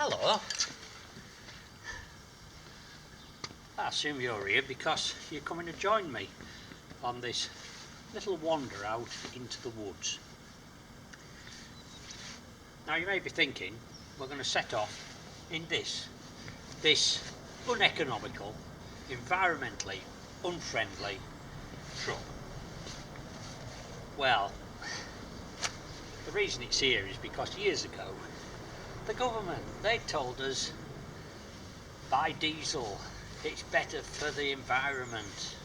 Hello. I assume you're here because you're coming to join me on this little wander out into the woods. Now you may be thinking we're going to set off in this uneconomical, environmentally unfriendly truck. Well, the reason it's here is because years ago the government, they told us buy diesel, it's better for the environment,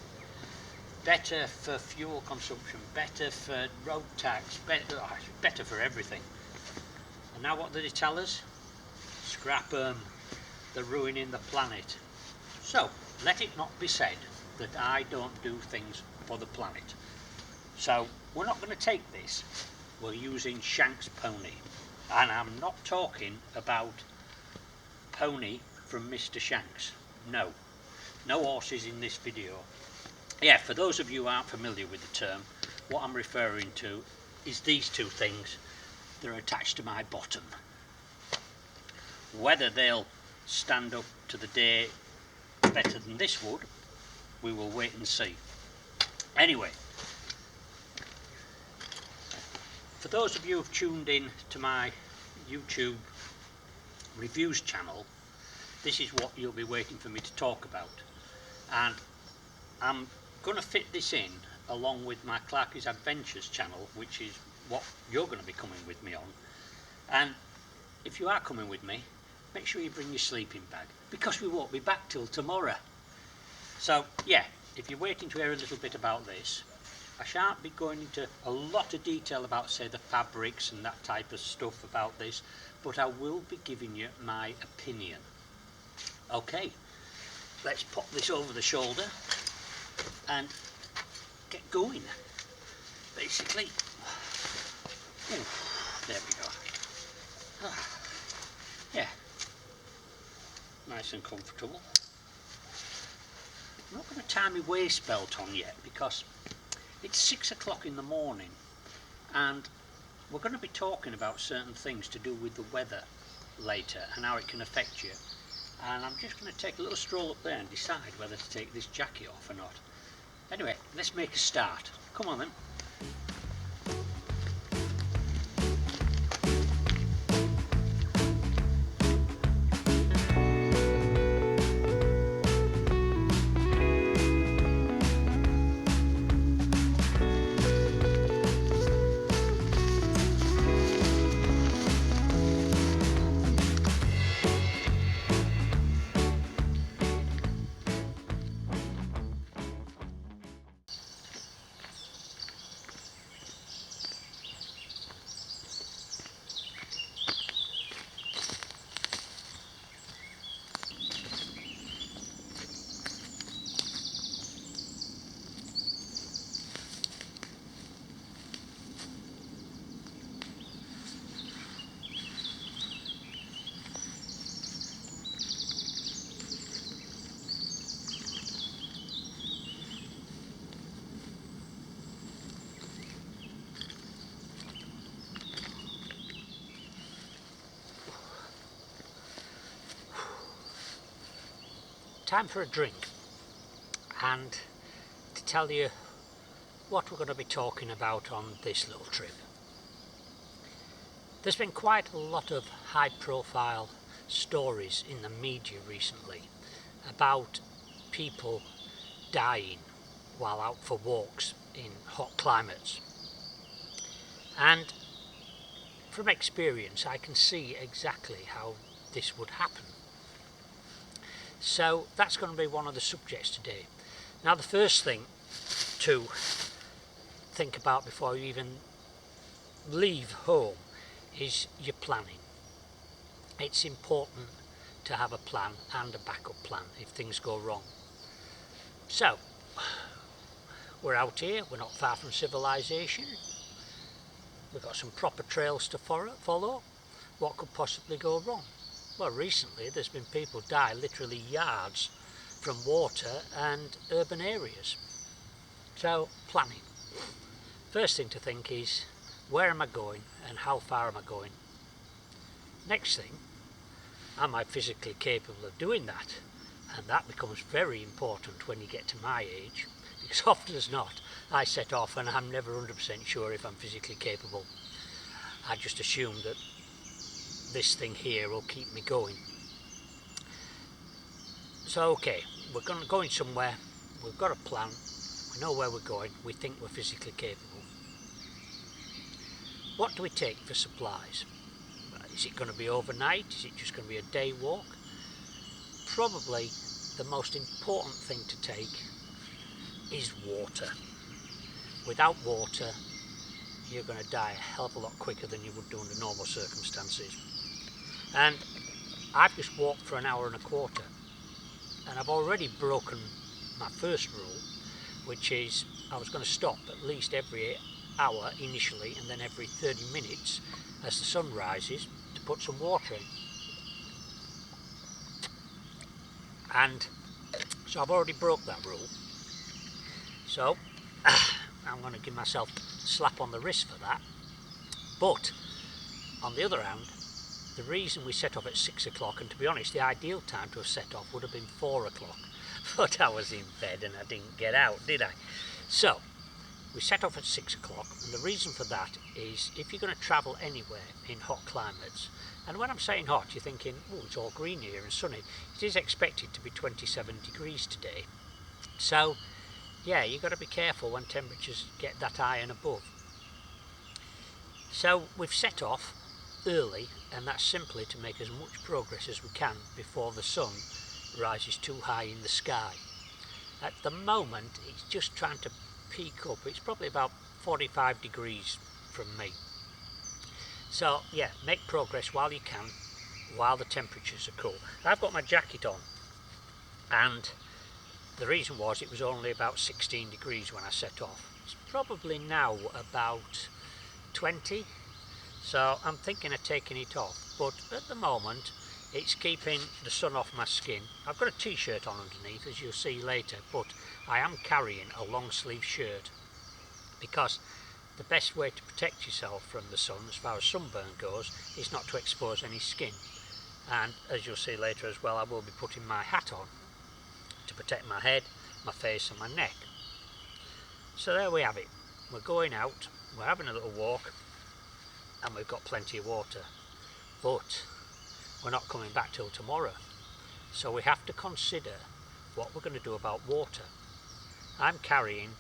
better for fuel consumption, better for road tax, better for everything. And now what did he tell us? Scrap them, they're ruining the planet. So let it not be said that I don't do things for the planet. So we're not going to take this, we're using Shank's pony. And I'm not talking about pony from Mr. Shanks. No horses in this video. Yeah, for those of you who aren't familiar with the term, what I'm referring to is these two things that are attached to my bottom. Whether they'll stand up to the day better than this would, we will wait and see. Anyway, for those of you who've tuned in to my YouTube reviews channel, this is what you'll be waiting for me to talk about. And I'm going to fit this in along with my Clarky's Adventures channel, which is what you're going to be coming with me on. And if you are coming with me, make sure you bring your sleeping bag, because we won't be back till tomorrow. So yeah, if you're waiting to hear a little bit about this, I shan't be going into a lot of detail about, say, the fabrics and that type of stuff about this, but I will be giving you my opinion. Okay, let's pop this over the shoulder and get going. Basically, there we go. Yeah, nice and comfortable. I'm not going to tie my waist belt on yet because it's 6 o'clock in the morning and we're going to be talking about certain things to do with the weather later and how it can affect you. And I'm just going to take a little stroll up there and decide whether to take this jacket off or not. Anyway, let's make a start. Come on then. Time for a drink and to tell you what we're going to be talking about on this little trip. There's been quite a lot of high profile stories in the media recently about people dying while out for walks in hot climates, and from experience I can see exactly how this would happen. So that's going to be one of the subjects today. Now, the first thing to think about before you even leave home is your planning. It's important to have a plan and a backup plan if things go wrong. So we're out here, we're not far from civilization, we've got some proper trails to follow. What could possibly go wrong? Well, recently there's been people die literally yards from water and urban areas. So, planning. First thing to think is, where am I going and how far am I going? Next thing, am I physically capable of doing that? And that becomes very important when you get to my age, because often as not I set off and I'm never 100% sure if I'm physically capable. I just assume that this thing here will keep me going. So okay, we're going somewhere, we've got a plan, we know where we're going, we think we're physically capable. What do we take for supplies? Is it going to be overnight? Is it just going to be a day walk? Probably the most important thing to take is water. Without water, you're going to die a hell of a lot quicker than you would do under normal circumstances. And I've just walked for an hour and a quarter, and I've already broken my first rule, which is I was going to stop at least every hour initially, and then every 30 minutes as the sun rises to put some water in. And so I've already broke that rule. So I'm going to give myself a slap on the wrist for that. But on the other hand, the reason we set off at 6 o'clock, and to be honest, the ideal time to have set off would have been 4 o'clock, but I was in bed and I didn't get out, did I? So we set off at 6 o'clock, and the reason for that is if you're going to travel anywhere in hot climates, and when I'm saying hot, you're thinking, oh, it's all green here and sunny. It is expected to be 27 degrees today. So yeah, you've got to be careful when temperatures get that high and above. So we've set off early, and that's simply to make as much progress as we can before the sun rises too high in the sky. At the moment it's just trying to peak up. It's probably about 45 degrees from me. So yeah, make progress while you can, while the temperatures are cool. I've got my jacket on, and the reason was it was only about 16 degrees when I set off. It's probably now about 20, so I'm thinking of taking it off, but at the moment it's keeping the sun off my skin. I've got a t-shirt on underneath, as you'll see later, but I am carrying a long sleeve shirt because the best way to protect yourself from the sun as far as sunburn goes is not to expose any skin. And as you'll see later as well, I will be putting my hat on to protect my head, my face and my neck. So there we have it. We're going out, we're having a little walk, and we've got plenty of water, but we're not coming back till tomorrow. So we have to consider what we're going to do about water. I'm carrying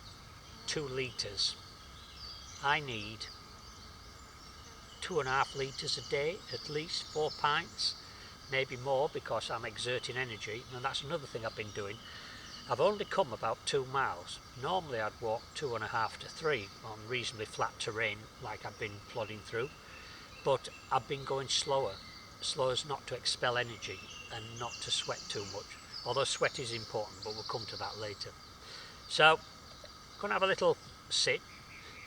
2 litres. I need 2.5 litres a day, at least 4 pints, maybe more because I'm exerting energy, and that's another thing I've been doing. I've only come about 2 miles. Normally I'd walk 2.5 to 3 on reasonably flat terrain like I've been plodding through, but I've been going slower, slow as not to expel energy and not to sweat too much, although sweat is important, but we'll come to that later. So I'm going to have a little sit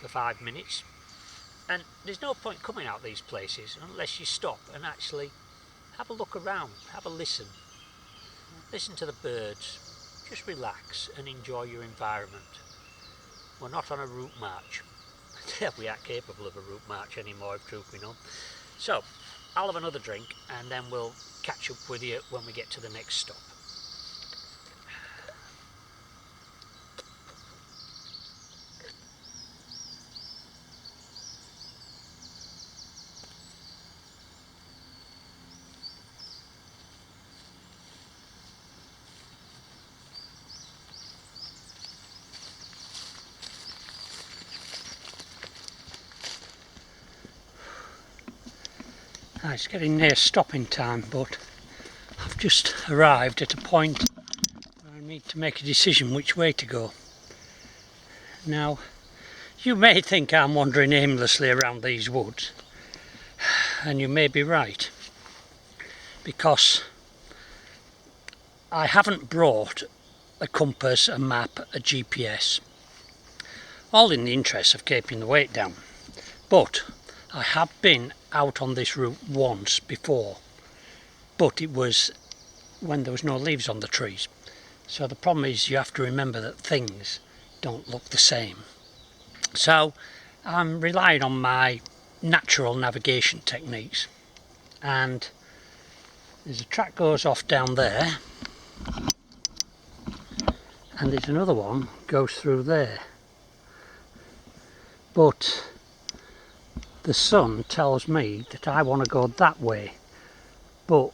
for 5 minutes, and there's no point coming out these places unless you stop and actually have a look around, have a listen to the birds, just relax and enjoy your environment. We're not on a route march. We aren't capable of a route march anymore, if truth be known. So I'll have another drink and then we'll catch up with you when we get to the next stop. It's getting near stopping time, but I've just arrived at a point where I need to make a decision which way to go. Now, you may think I'm wandering aimlessly around these woods, and you may be right, because I haven't brought a compass, a map, a GPS, all in the interest of keeping the weight down. But I have been out on this route once before, but it was when there was no leaves on the trees. So the problem is you have to remember that things don't look the same. So I'm relying on my natural navigation techniques, and There's a track goes off down there, and there's another one goes through there. But the sun tells me that I want to go that way, but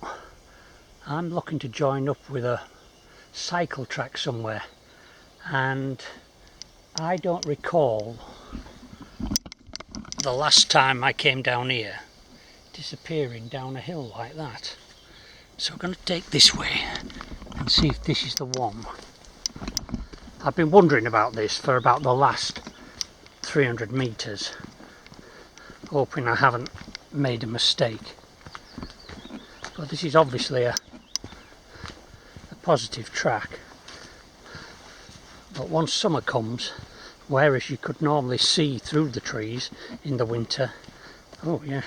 I'm looking to join up with a cycle track somewhere, and I don't recall the last time I came down here disappearing down a hill like that. So I'm going to take this way and see if this is the one. I've been wondering about this for about the last 300 metres, hoping I haven't made a mistake. But this is obviously a positive track. But once summer comes, whereas you could normally see through the trees in the winter, oh yeah,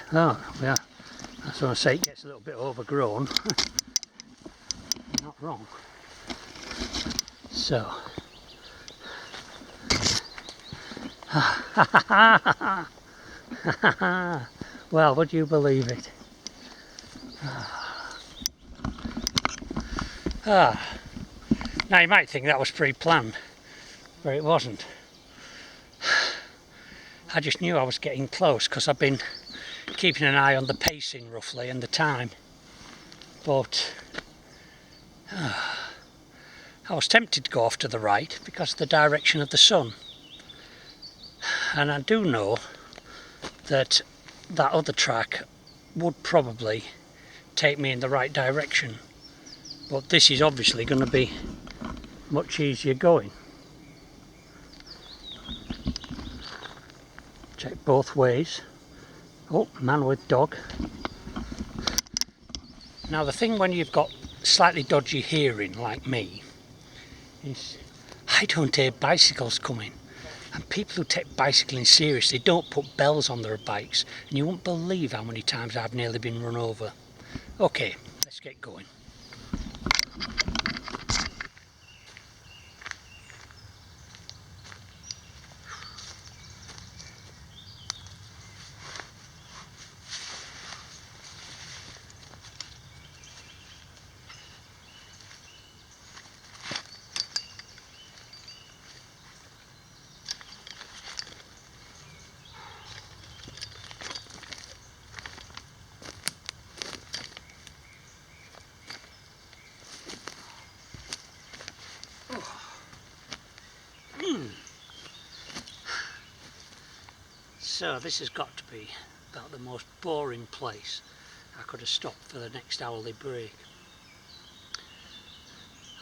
that's what I say, it gets a little bit overgrown. You're not wrong. So, well, would you believe it? Now you might think that was pre-planned, but it wasn't. I just knew I was getting close because I've been keeping an eye on the pacing roughly and the time, but I was tempted to go off to the right because of the direction of the sun, and I do know that that other track would probably take me in the right direction, but this is obviously going to be much easier going. Check both ways. Oh, man with dog. Now the thing when you've got slightly dodgy hearing like me is I don't hear bicycles coming, and people who take bicycling seriously don't put bells on their bikes, and you won't believe how many times I've nearly been run over. Okay, let's get going. So this has got to be about the most boring place I could have stopped for the next hourly break.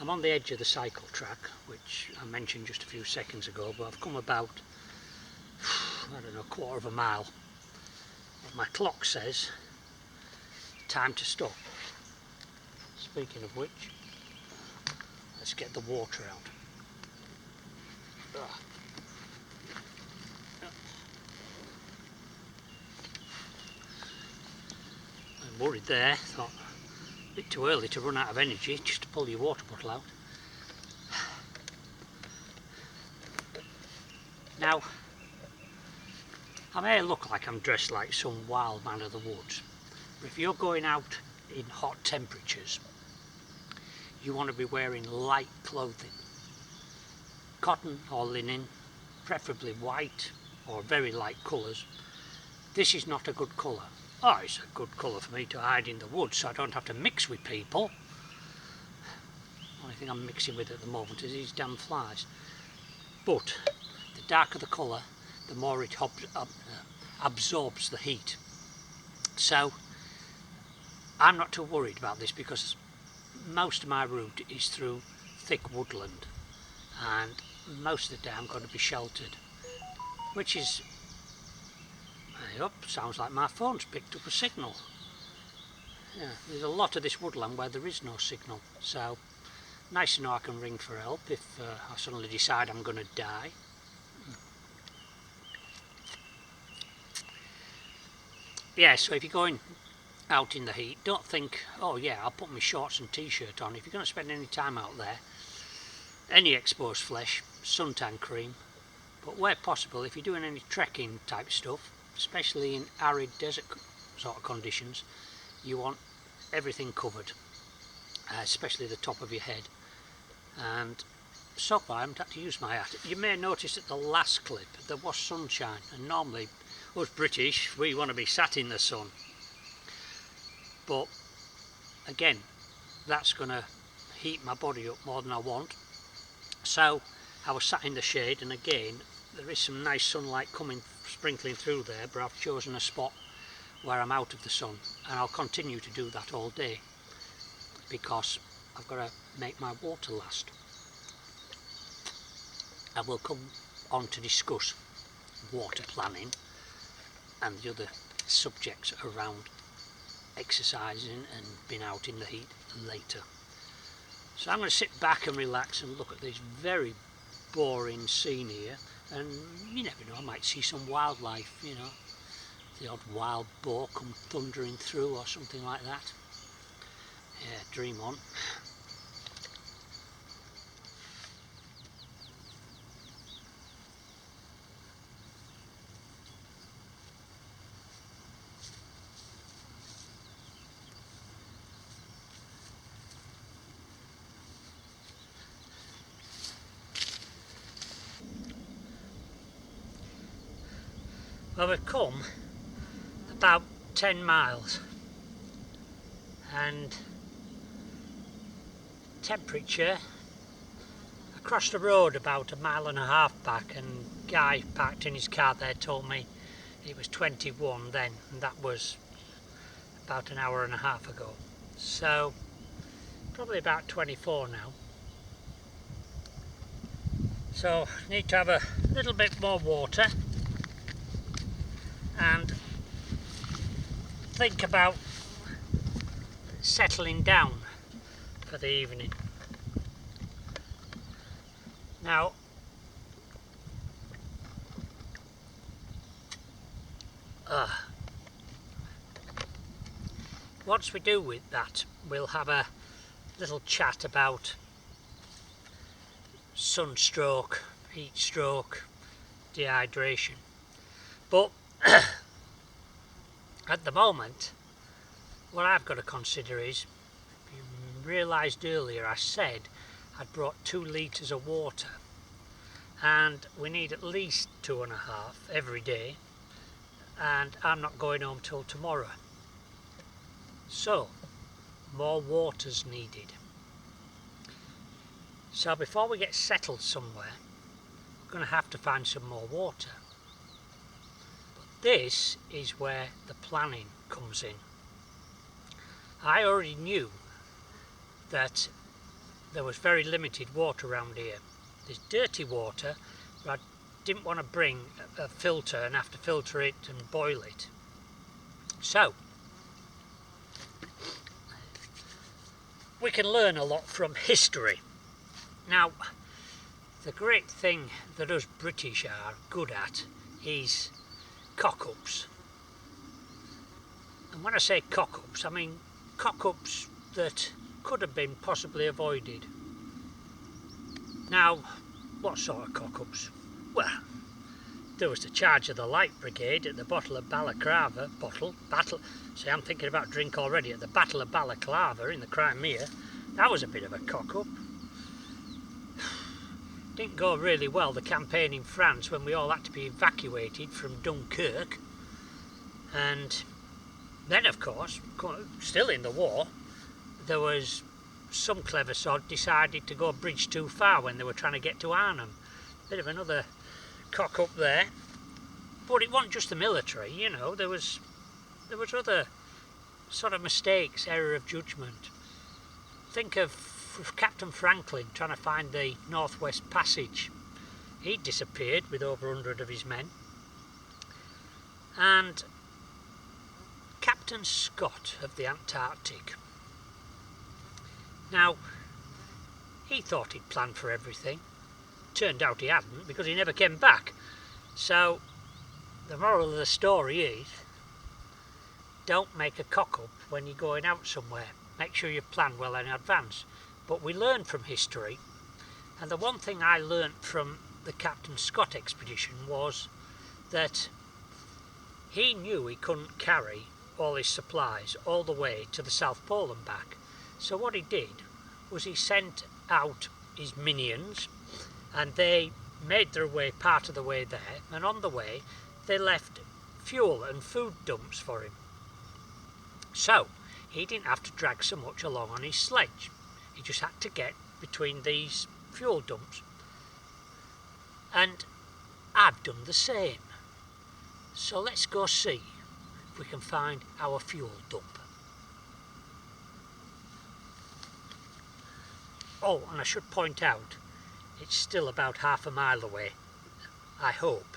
I'm on the edge of the cycle track, which I mentioned just a few seconds ago, but I've come about, I don't know, a quarter of a mile. But my clock says time to stop. Speaking of which, let's get the water out. Ugh. I'm worried there, thought a bit too early to run out of energy just to pull your water bottle out. Now, I may look like I'm dressed like some wild man of the woods, but if you're going out in hot temperatures, you want to be wearing light clothing. Cotton or linen, preferably white or very light colours. This is not a good colour. Oh, it's a good colour for me to hide in the woods so I don't have to mix with people. The only thing I'm mixing with at the moment is these damn flies. But the darker the colour, the more it absorbs the heat. So I'm not too worried about this because most of my route is through thick woodland, and most of the day I'm going to be sheltered, which is, sounds like my phone's picked up a signal. Yeah, there's a lot of this woodland where there is no signal, so nice to know I can ring for help if I suddenly decide I'm going to die. Yeah, so if you're going out in the heat, don't think, oh yeah, I'll put my shorts and t-shirt on. If you're going to spend any time out there, any exposed flesh, suntan cream, but where possible, if you're doing any trekking type stuff, especially in arid desert sort of conditions, you want everything covered, especially the top of your head. And so far I haven't had to use my hat. You may notice at the last clip there was sunshine, and normally us British, we want to be sat in the sun, but again that's going to heat my body up more than I want. So I was sat in the shade, and again there is some nice sunlight coming, sprinkling through there, but I've chosen a spot where I'm out of the sun, and I'll continue to do that all day because I've got to make my water last. I will come on to discuss water planning and the other subjects around exercising and being out in the heat later. So I'm going to sit back and relax and look at this very boring scene here, and you never know, I might see some wildlife, you know, the odd wild boar come thundering through or something like that. Yeah, dream on. Well, we've come about 10 miles and temperature across the road about a mile and a half back, and Guy parked in his car there told me it was 21 then, and that was about an hour and a half ago, so probably about 24 now. So need to have a little bit more water and think about settling down for the evening. Now, once we do with that, we'll have a little chat about sunstroke, heat stroke, dehydration. But at the moment, what I've got to consider is, you realised earlier I said I'd brought 2 litres of water, and we need at least 2.5 every day, and I'm not going home till tomorrow. So, more water's needed. So before we get settled somewhere, we're going to have to find some more water. But this is where the planning comes in. I already knew that there was very limited water around here. There's dirty water, but I didn't want to bring a filter and have to filter it and boil it. So, we can learn a lot from history. Now, the great thing that us British are good at is cock-ups. And when I say cock-ups, I mean cock-ups that could have been possibly avoided. Now, what sort of cock-ups? Well, there was the charge of the Light Brigade at the Battle of Balaclava, see, I'm thinking about drink already, at the Battle of Balaclava in the Crimea. That was a bit of a cock-up. Didn't go really well, the campaign in France, when we all had to be evacuated from Dunkirk. And then, of course, still in the war, there was some clever sod decided to go a bridge too far when they were trying to get to Arnhem. Bit of another cock up there. But it wasn't just the military, you know, there was other sort of mistakes, error of judgment. Think of Captain Franklin trying to find the Northwest Passage. He disappeared with over 100 of his men. And Captain Scott of the Antarctic. Now, he thought he'd planned for everything. Turned out he hadn't, because he never came back. So, the moral of the story is, don't make a cock-up when you're going out somewhere. Make sure you plan well in advance. But we learn from history, and the one thing I learnt from the Captain Scott expedition was that he knew he couldn't carry all his supplies all the way to the South Pole and back. So what he did was he sent out his minions, and they made their way part of the way there, and on the way they left fuel and food dumps for him. So he didn't have to drag so much along on his sledge. He just had to get between these fuel dumps. And I've done the same. So let's go see if we can find our fuel dump. Oh, and I should point out, it's still about half a mile away, I hope.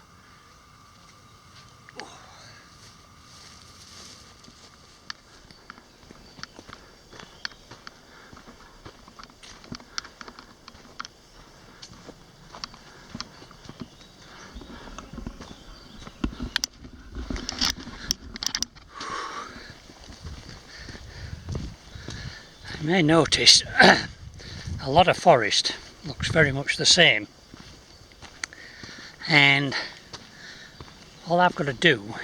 You may notice a lot of forest looks very much the same, and all I've got to do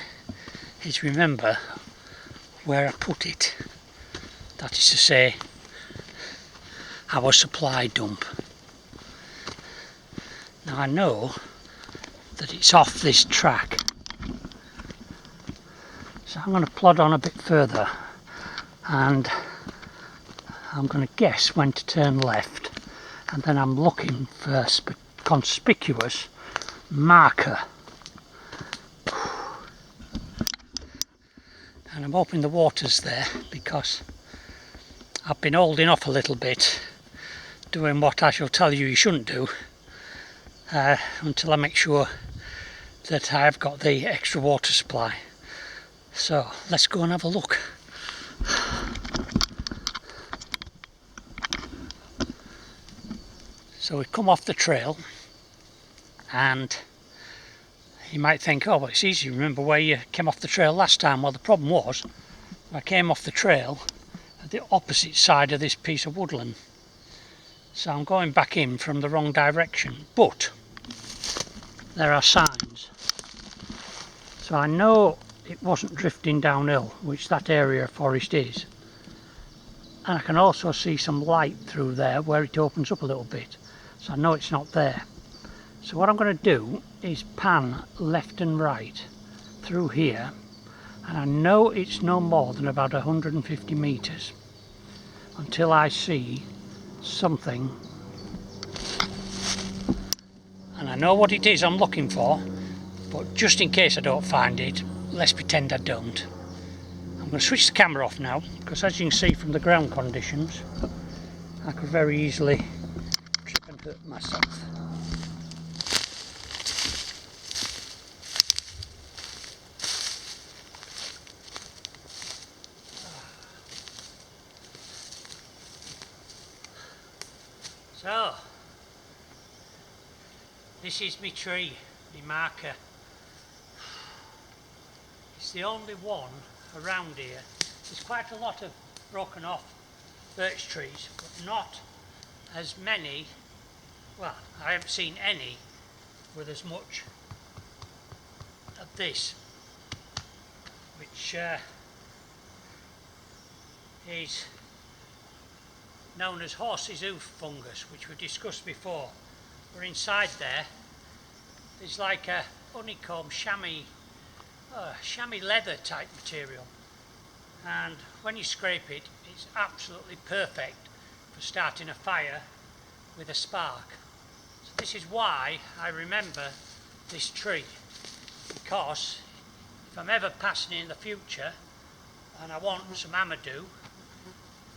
is remember where I put it. That is to say, our supply dump. Now I know that it's off this track, so I'm going to plod on a bit further, and I'm going to guess when to turn left, and then I'm looking for a conspicuous marker. And I'm hoping the water's there, because I've been holding off a little bit, doing what I shall tell you shouldn't do, until I make sure that I've got the extra water supply. So let's go and have a look. So we come off the trail, and you might think, oh, well, it's easy to remember where you came off the trail last time. Well, the problem was, I came off the trail at the opposite side of this piece of woodland. So I'm going back in from the wrong direction, but there are signs. So I know it wasn't drifting downhill, which that area of forest is. And I can also see some light through there where it opens up a little bit. So I know it's not there. So what I'm going to do is pan left and right through here, and I know it's no more than about 150 metres until I see something, and I know what it is I'm looking for, but just in case I don't find it, let's pretend I don't. I'm going to switch the camera off now, because as you can see from the ground conditions, I could very easily trip and hurt myself. So, this is my tree, my marker. It's the only one around here. There's quite a lot of broken off birch trees, but not as many. Well, I haven't seen any with as much of this, which is known as horse's hoof fungus, which we discussed before. But inside there's like a honeycomb chamois leather type material, and when you scrape it, it's absolutely perfect for starting a fire with a spark. So this is why I remember this tree, because if I'm ever passing in the future and I want some amadou,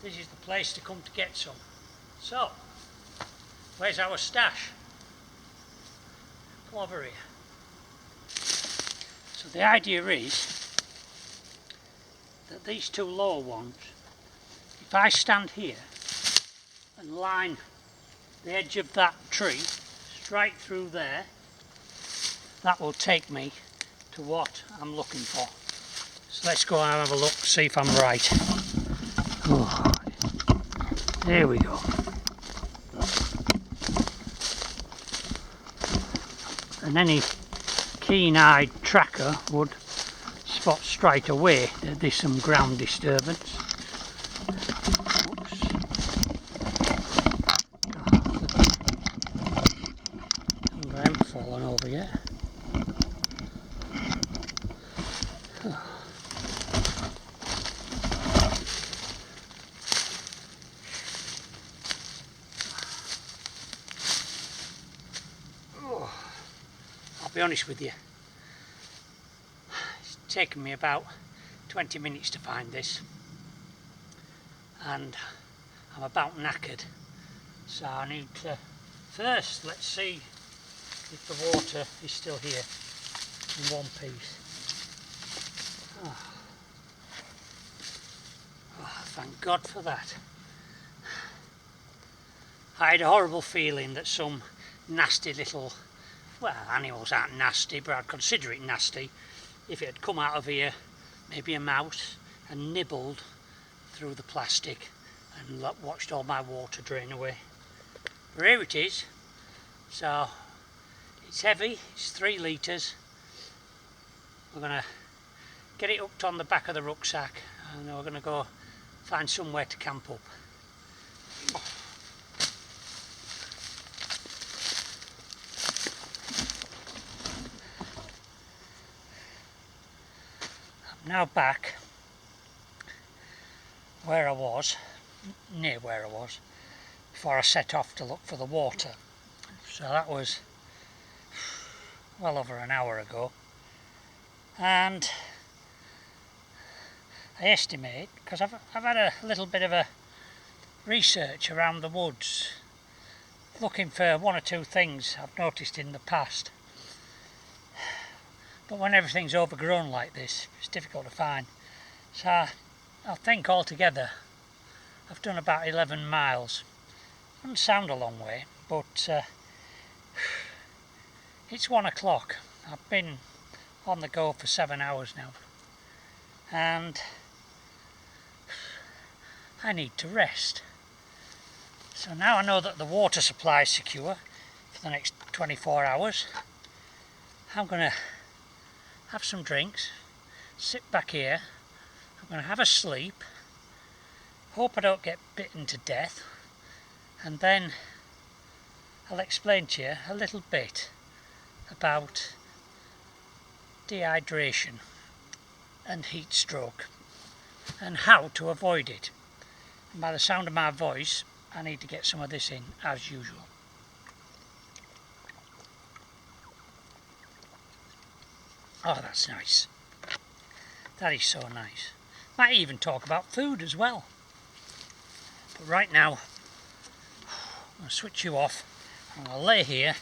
this is the place to come to get some. So, where's our stash? Come over here. So the idea is that these two lower ones, if I stand here and line the edge of that tree straight through there, that will take me to what I'm looking for. So let's go and have a look, see if I'm right. Oh, there we go. And any keen-eyed tracker would spot straight away that there's some ground disturbance. Oops. I haven't fallen over yet. I'll be honest with you, it's taken me about 20 minutes to find this, and I'm about knackered, so I need to first, let's see if the water is still here in one piece. Oh, thank God for that. I had a horrible feeling that some nasty little, well, animals aren't nasty, but I'd consider it nasty if it had come out of here, maybe a mouse, and nibbled through the plastic and watched all my water drain away. But here it is. So it's heavy, it's 3 litres. We're going to get it hooked on the back of the rucksack, and we're going to go find somewhere to camp up. Now back where I was, near where I was, before I set off to look for the water. So that was well over an hour ago, and I estimate, because I've had a little bit of a research around the woods, looking for 1 or 2 things I've noticed in the past. But when everything's overgrown like this, it's difficult to find. So I think altogether I've done about 11 miles. Doesn't sound a long way, but it's 1 o'clock. I've been on the go for 7 hours now, and I need to rest. So now I know that the water supply is secure for the next 24 hours. I'm going to have some drinks, sit back here, I'm going to have a sleep, hope I don't get bitten to death, and then I'll explain to you a little bit about dehydration and heat stroke and how to avoid it. And by the sound of my voice, I need to get some of this in as usual. Oh, that's nice. That is so nice. Might even talk about food as well. But right now, I'm going to switch you off. I'm going to lay here.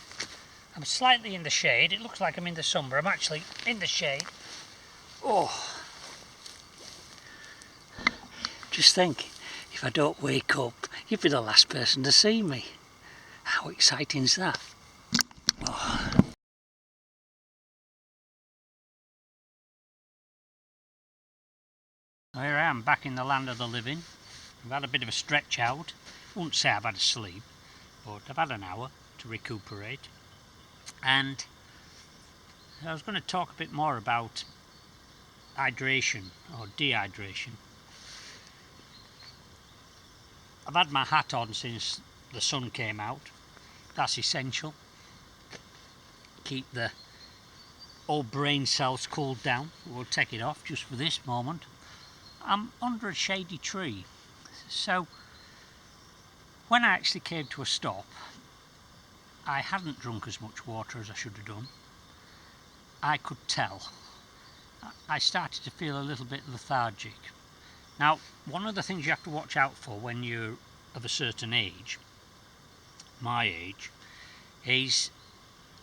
I'm slightly in the shade. It looks like I'm in the sun, but I'm actually in the shade. Oh. Just think, if I don't wake up, you'll be the last person to see me. How exciting is that? Oh. Here I am, back in the land of the living. I've had a bit of a stretch out. I wouldn't say I've had a sleep, but I've had an hour to recuperate. And I was going to talk a bit more about hydration or dehydration. I've had my hat on since the sun came out. That's essential. Keep the old brain cells cooled down. We'll take it off just for this moment. I'm under a shady tree, so when I actually came to a stop, I hadn't drunk as much water as I should have done. I could tell. I started to feel a little bit lethargic. Now, one of the things you have to watch out for when you're of a certain age, my age, is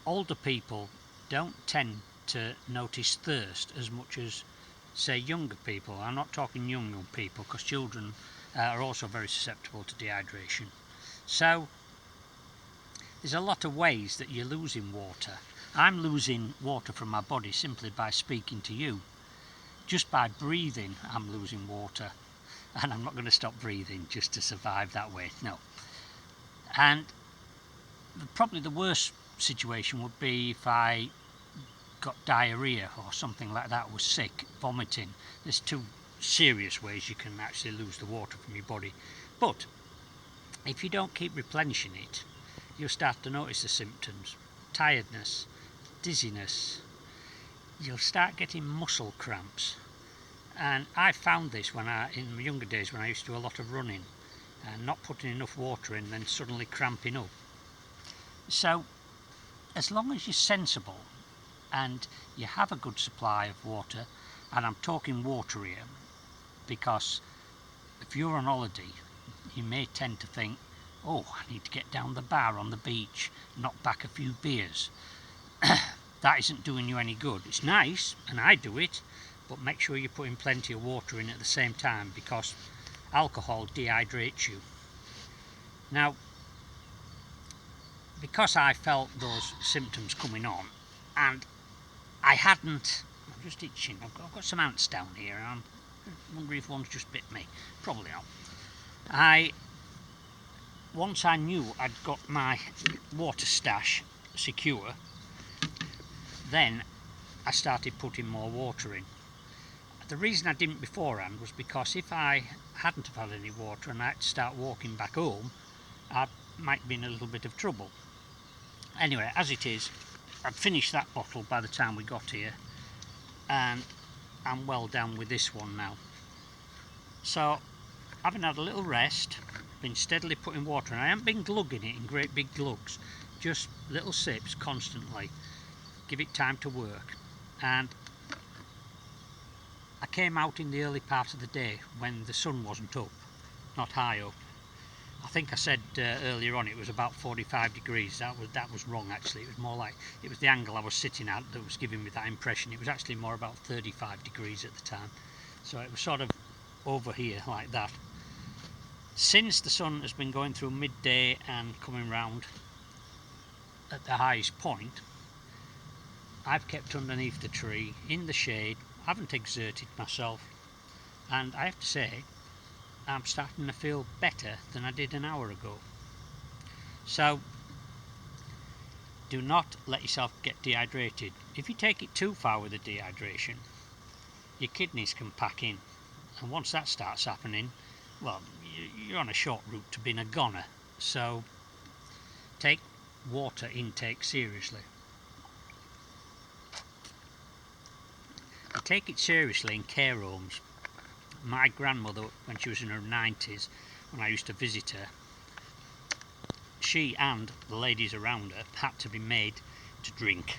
older people don't tend to notice thirst as much as, say, younger people. I'm not talking young people, because children are also very susceptible to dehydration. So there's a lot of ways that you're losing water. I'm losing water from my body simply by speaking to you. Just by breathing, I'm losing water, and I'm not going to stop breathing just to survive that way, no. And probably the worst situation would be if I got diarrhea or something like that, was sick, vomiting. There's two serious ways you can actually lose the water from your body. But if you don't keep replenishing it, you'll start to notice the symptoms: tiredness, dizziness. You'll start getting muscle cramps. And I found this in my younger days when I used to do a lot of running and not putting enough water in, then suddenly cramping up. So as long as you're sensible and you have a good supply of water, and I'm talking water here because if you're on holiday you may tend to think, oh, I need to get down the bar on the beach, knock back a few beers. That isn't doing you any good. It's nice, and I do it, but make sure you're putting plenty of water in at the same time, because alcohol dehydrates you. Now, because I felt those symptoms coming on, and I'm just itching, I've got some ants down here, and I'm wondering if one's just bit me. Probably not. Once I knew I'd got my water stash secure, then I started putting more water in. The reason I didn't beforehand was because if I hadn't have had any water and I had to start walking back home, I might be in a little bit of trouble. Anyway, as it is, I'd finished that bottle by the time we got here, and I'm well down with this one now. So, having had a little rest, been steadily putting water in. I haven't been glugging it in great big glugs, just little sips constantly. Give it time to work. And I came out in the early part of the day when the sun wasn't up, not high up. I think I said earlier on it was about 45 degrees. That was wrong actually. It was more like, it was the angle I was sitting at that was giving me that impression. It was actually more about 35 degrees at the time. So it was sort of over here like that. Since the sun has been going through midday and coming round at the highest point, I've kept underneath the tree in the shade, haven't exerted myself, and I have to say I'm starting to feel better than I did an hour ago. So do not let yourself get dehydrated. If you take it too far with the dehydration, your kidneys can pack in, and once that starts happening, well, you're on a short route to being a goner. So take water intake seriously. I take it seriously in care homes. My grandmother, when she was in her 90s, when I used to visit her, she and the ladies around her had to be made to drink.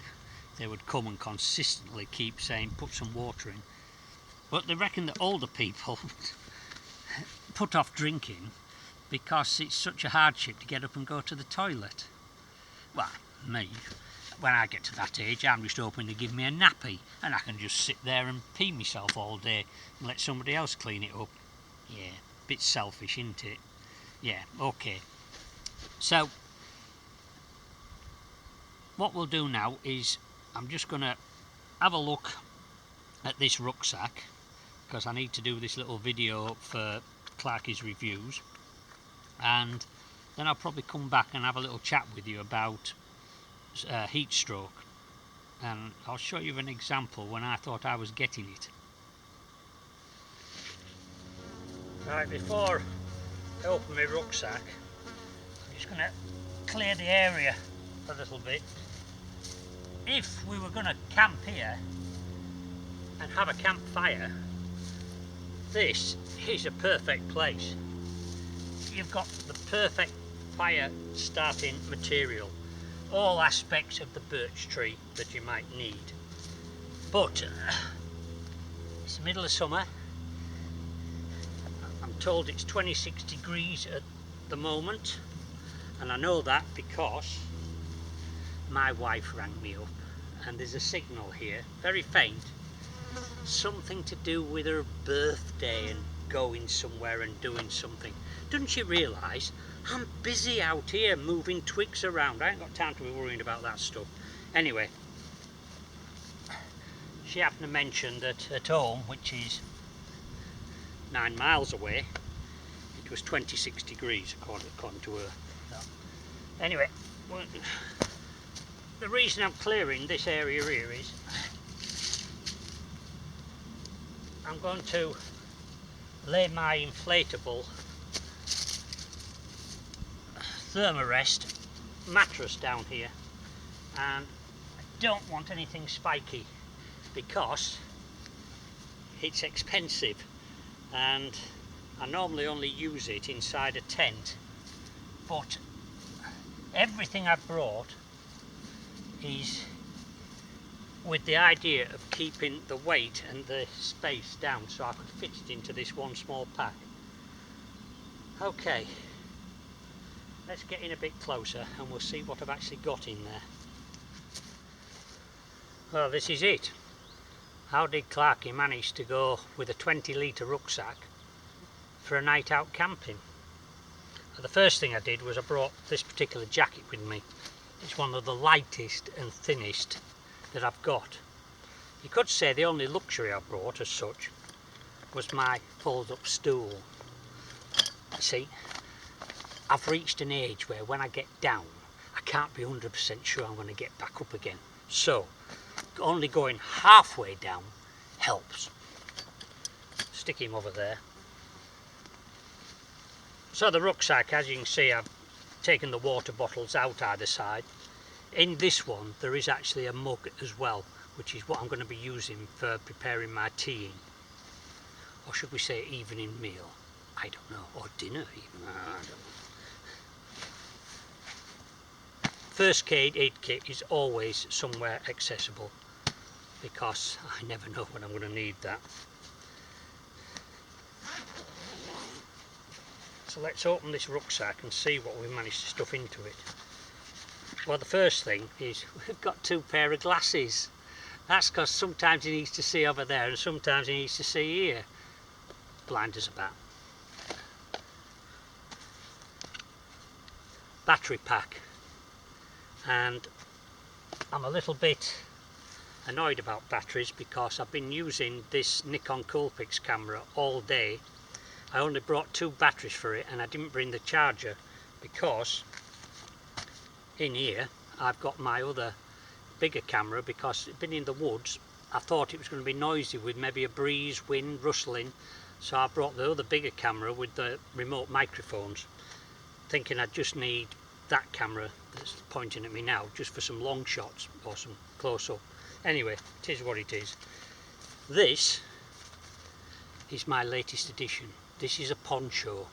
They would come and consistently keep saying, put some water in. But they reckon that older people put off drinking because it's such a hardship to get up and go to the toilet. Well, me, when I get to that age, I'm just hoping to give me a nappy and I can just sit there and pee myself all day and let somebody else clean it up. Yeah, bit selfish, isn't it? Yeah, okay. So what we'll do now is I'm just going to have a look at this rucksack, because I need to do this little video for Clarky's reviews, and then I'll probably come back and have a little chat with you about heat stroke, and I'll show you an example when I thought I was getting it. Right, before I open my rucksack, I'm just going to clear the area a little bit. If we were going to camp here and have a campfire, this is a perfect place. You've got the perfect fire starting material, all aspects of the birch tree that you might need. But it's the middle of summer. I'm told it's 26 degrees at the moment, and I know that because my wife rang me up and there's a signal here, very faint, something to do with her birthday and going somewhere and doing something. Doesn't she realise I'm busy out here moving twigs around? I ain't got time to be worrying about that stuff. Anyway, she happened to mention that at home, which is 9 miles away, it was 26 degrees according to her. So, anyway, well, the reason I'm clearing this area here is going to lay my inflatable Thermarest mattress down here, and I don't want anything spiky because it's expensive, and I normally only use it inside a tent, but everything I've brought is with the idea of keeping the weight and the space down so I could fit it into this one small pack. Okay, let's get in a bit closer and we'll see what I've actually got in there. Well, this is it. How did Clarky manage to go with a 20-litre rucksack for a night out camping? Well, the first thing I did was I brought this particular jacket with me. It's one of the lightest and thinnest that I've got. You could say the only luxury I've brought as such was my fold-up stool. See, I've reached an age where when I get down I can't be 100% sure I'm going to get back up again, so only going halfway down helps. Stick him over there. So the rucksack, as you can see, I've taken the water bottles out either side. In this one there is actually a mug as well, which is what I'm going to be using for preparing my tea in. Or should we say evening meal? I don't know. Or dinner even. I don't know. First aid kit is always somewhere accessible because I never know when I'm going to need that. So let's open this rucksack and see what we've managed to stuff into it. Well, the first thing is we've got 2 pair of glasses. That's because sometimes he needs to see over there and sometimes he needs to see here. Blind as a bat. Battery pack. And I'm a little bit annoyed about batteries because I've been using this Nikon Coolpix camera all day. I only brought 2 batteries for it and I didn't bring the charger because in here I've got my other bigger camera, because it's been in the woods. I thought it was going to be noisy with maybe a breeze, wind, rustling, so I brought the other bigger camera with the remote microphones, thinking I'd just need that camera that's pointing at me now just for some long shots or some close-up. Anyway, it is what it is. This is my latest edition. This is a poncho.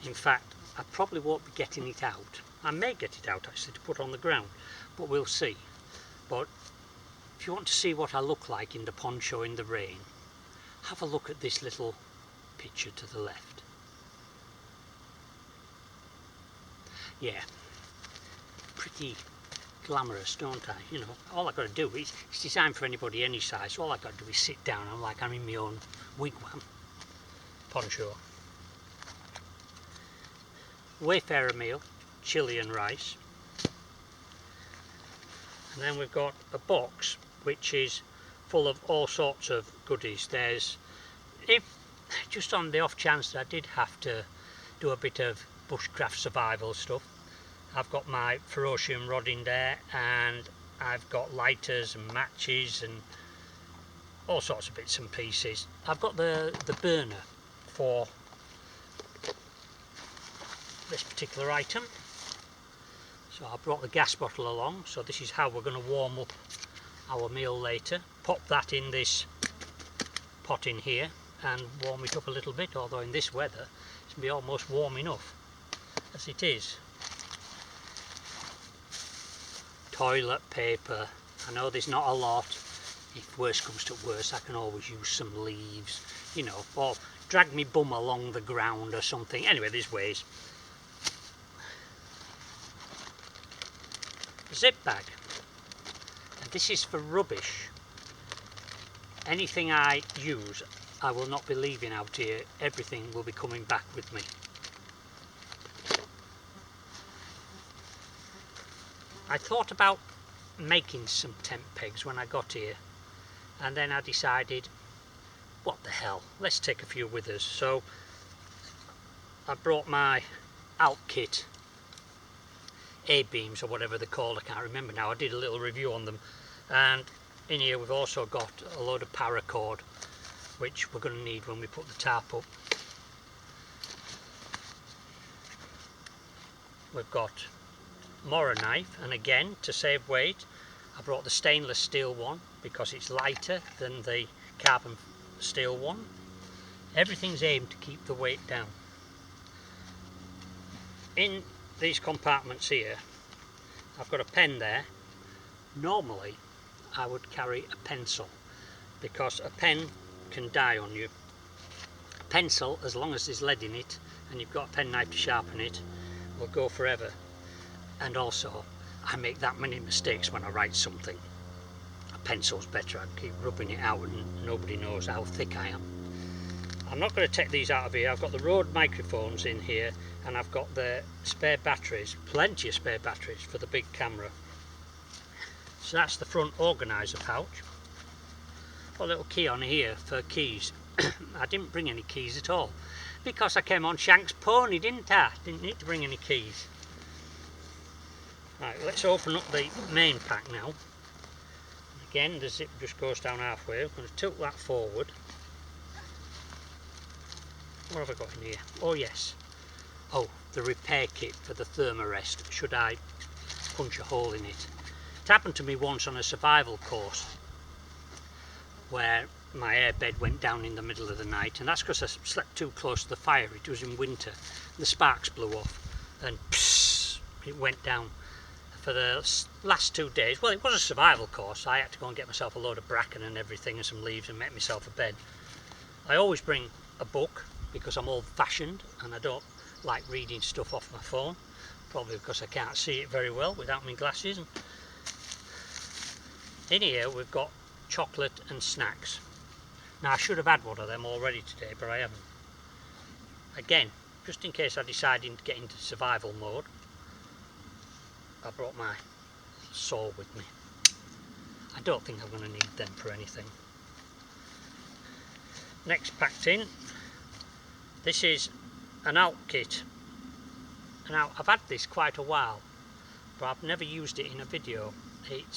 In fact, I probably won't be getting it out. I may get it out actually to put on the ground, but we'll see. But if you want to see what I look like in the poncho in the rain, have a look at this little picture to the left. Yeah, pretty glamorous, don't I? You know, all I've got to do is, it's designed for anybody any size, so all I've got to do is sit down and like I'm in my own wigwam. Poncho. Wayfarer meal, chilli and rice. And then we've got a box which is full of all sorts of goodies. There's, if just on the off chance that I did have to do a bit of bushcraft survival stuff, I've got my Ferocium rod in there, and I've got lighters and matches and all sorts of bits and pieces. I've got the burner for this particular item, so I brought the gas bottle along, so this is how we're going to warm up our meal later. Pop that in this pot in here and warm it up a little bit, although in this weather it's going to be almost warm enough as it is. Toilet paper. I know there's not a lot. If worse comes to worse, I can always use some leaves, you know, or drag me bum along the ground or something. Anyway, there's ways. Zip bag. And this is for rubbish. Anything I use, I will not be leaving out here. Everything will be coming back with me. I thought about making some tent pegs when I got here, and then I decided, what the hell, let's take a few with us. So I brought my Alp kit, A-beams or whatever they're called, I can't remember now. I did a little review on them, and in here we've also got a load of paracord. which we're going to need when we put the tarp up. We've got Mora knife, and again, to save weight, I brought the stainless steel one because it's lighter than the carbon steel one. Everything's aimed to keep the weight down. In these compartments here, I've got a pen there. Normally I would carry a pencil because a pen can die on you. A pencil, as long as there's lead in it and you've got a pen knife to sharpen it, will go forever. And also, I make that many mistakes when I write something. A pencil's better. I keep rubbing it out and nobody knows how thick I am. I'm not going to take these out of here. I've got the Rode microphones in here, and I've got the spare batteries, plenty of spare batteries for the big camera. So that's the front organiser pouch. Got a little key on here for keys. I didn't bring any keys at all because I came on Shank's pony, didn't I? Didn't need to bring any keys. Right, let's open up the main pack now. Again, the zip just goes down halfway. I'm going to tilt that forward. What have I got in here? Oh yes. Oh, the repair kit for the Thermarest, should I punch a hole in it. It happened to me once on a survival course where my airbed went down in the middle of the night, and that's because I slept too close to the fire. It was in winter. The sparks blew off and psst, it went down. For the last 2 days, well, it was a survival course. I had to go and get myself a load of bracken and everything and some leaves and make myself a bed. I always bring a book because I'm old-fashioned and I don't like reading stuff off my phone, probably because I can't see it very well without my glasses. And in here we've got chocolate and snacks. Now I should have had one of them already today, but I haven't. Again, just in case I decided to get into survival mode, I brought my saw with me. I don't think I'm going to need them for anything. Next packed in, this is an Alp kit. Now I've had this quite a while, but I've never used it in a video.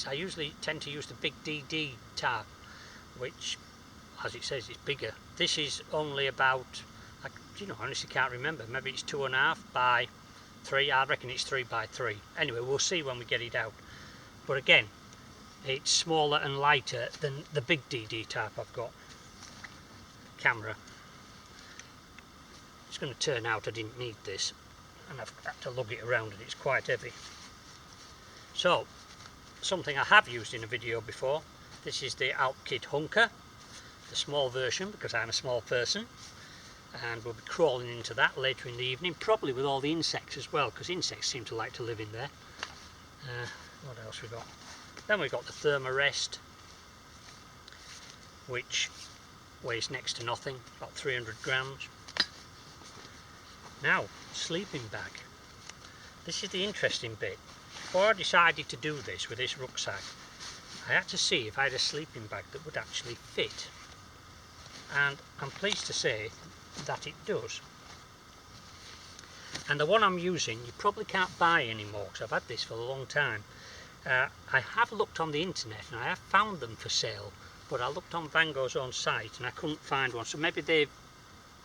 I usually tend to use the Big DD tarp, which, as it says, is bigger. This is only about, I honestly can't remember, maybe it's 2.5 by 3, I reckon it's 3 by 3. Anyway, we'll see when we get it out. But again, it's smaller and lighter than the Big DD tarp I've got. Camera. It's going to turn out I didn't need this, and I've had to lug it around, and it's quite heavy. So, something I have used in a video before. This is the Alp Kit Hunker, the small version because I'm a small person. And we'll be crawling into that later in the evening, probably with all the insects as well, because insects seem to like to live in there. What else we got? Then we've got the Thermarest, which weighs next to nothing, about 300 grams. Now, sleeping bag. This is the interesting bit. Before I decided to do this with this rucksack, I had to see if I had a sleeping bag that would actually fit. And I'm pleased to say that it does. And the one I'm using you probably can't buy anymore because I've had this for a long time. I have looked on the internet and I have found them for sale, but I looked on Van Gogh's own site and I couldn't find one, so maybe they've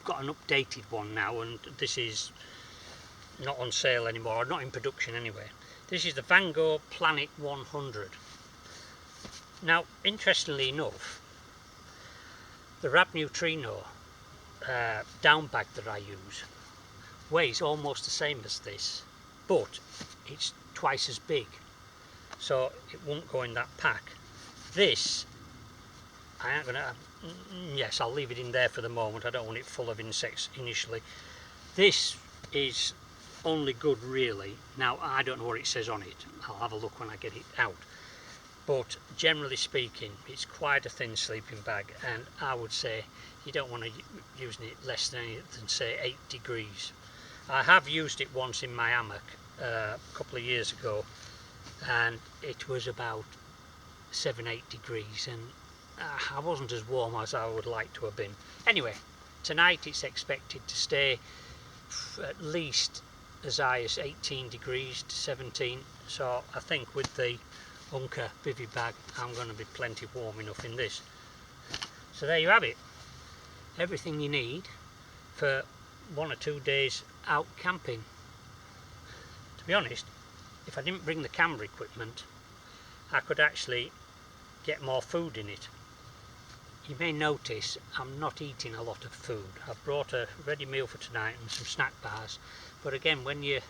got an updated one now and this is not on sale anymore, or not in production anyway. This is the Van Gogh Planet 100. Now, interestingly enough, the Rab Neutrino down bag that I use weighs almost the same as this, but it's twice as big, so it won't go in that pack. This, I ain't gonna, yes, I'll leave it in there for the moment. I don't want it full of insects initially. This is only good really. Now I don't know what it says on it. I'll have a look when I get it out. But generally speaking, it's quite a thin sleeping bag, and I would say you don't want to use it less than say 8 degrees. I have used it once in my hammock a couple of years ago, and it was about 7-8 degrees, and I wasn't as warm as I would like to have been. Anyway, tonight it's expected to stay at least as high as 18 degrees to 17, so I think with the Hunker bivvy bag I'm going to be plenty warm enough in this. So there you have it. everything you need for 1 or 2 days out camping. To be honest, if I didn't bring the camera equipment, I could actually get more food in it. You may notice I'm not eating a lot of food. I've brought a ready meal for tonight and some snack bars, but again, when you're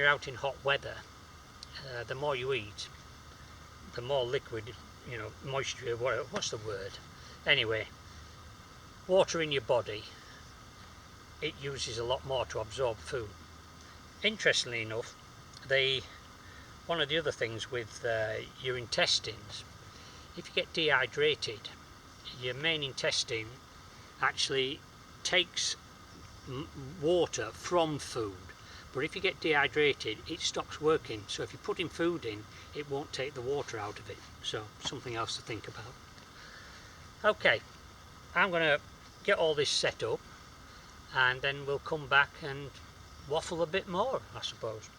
out in hot weather, the more you eat, the more liquid, moisture, what's the word? Anyway, water in your body, it uses a lot more to absorb food. Interestingly enough, one of the other things with your intestines, if you get dehydrated, your main intestine actually takes water from food, but if you get dehydrated, it stops working. So if you're putting food in, it won't take the water out of it. So something else to think about. Okay, I'm going to get all this set up and then we'll come back and waffle a bit more, I suppose.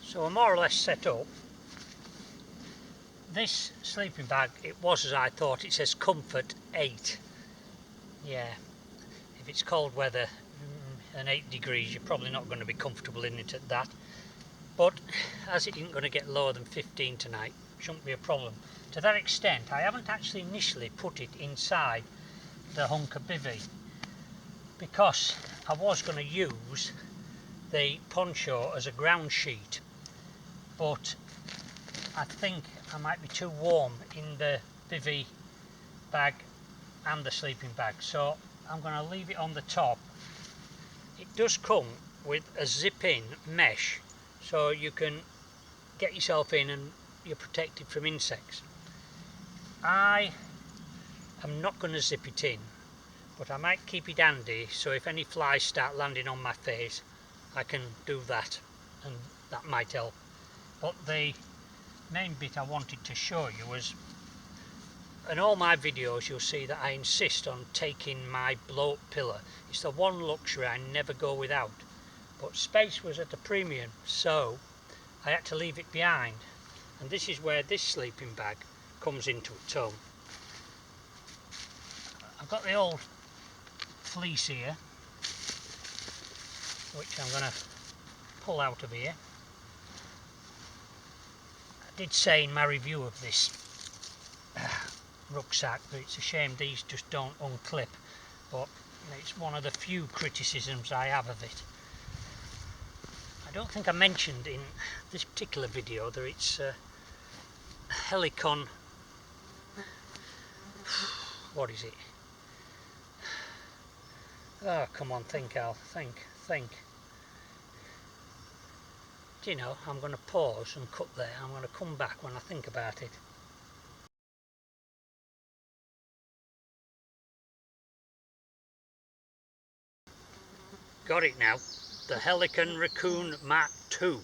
So I'm more or less set up. This sleeping bag, it was as I thought. It says Comfort 8. Yeah, if it's cold weather and 8 degrees, you're probably not going to be comfortable in it at that. But as it isn't going to get lower than 15 tonight, shouldn't be a problem. To that extent, I haven't actually initially put it inside the Hunker bivvy because I was going to use the poncho as a ground sheet, but I think I might be too warm in the bivvy bag and the sleeping bag, so I'm going to leave it on the top. It does come with a zip-in mesh, so you can get yourself in and you're protected from insects. I am not going to zip it in, but I might keep it handy, so if any flies start landing on my face, I can do that, and that might help. But the main bit I wanted to show you was, in all my videos you'll see that I insist on taking my blow-up pillow. It's the one luxury I never go without, but space was at a premium, so I had to leave it behind, and this is where this sleeping bag comes into its own. I've got the old fleece here, which I'm going to pull out of here. I did say in my review of this rucksack that it's a shame these just don't unclip, but it's one of the few criticisms I have of it. I don't think I mentioned in this particular video that it's Helicon, what is it? Oh, come on, think, Al, think. Do you know, I'm going to pause and cut there. I'm going to come back when I think about it. Got it now. The Helicon Raccoon Mark II.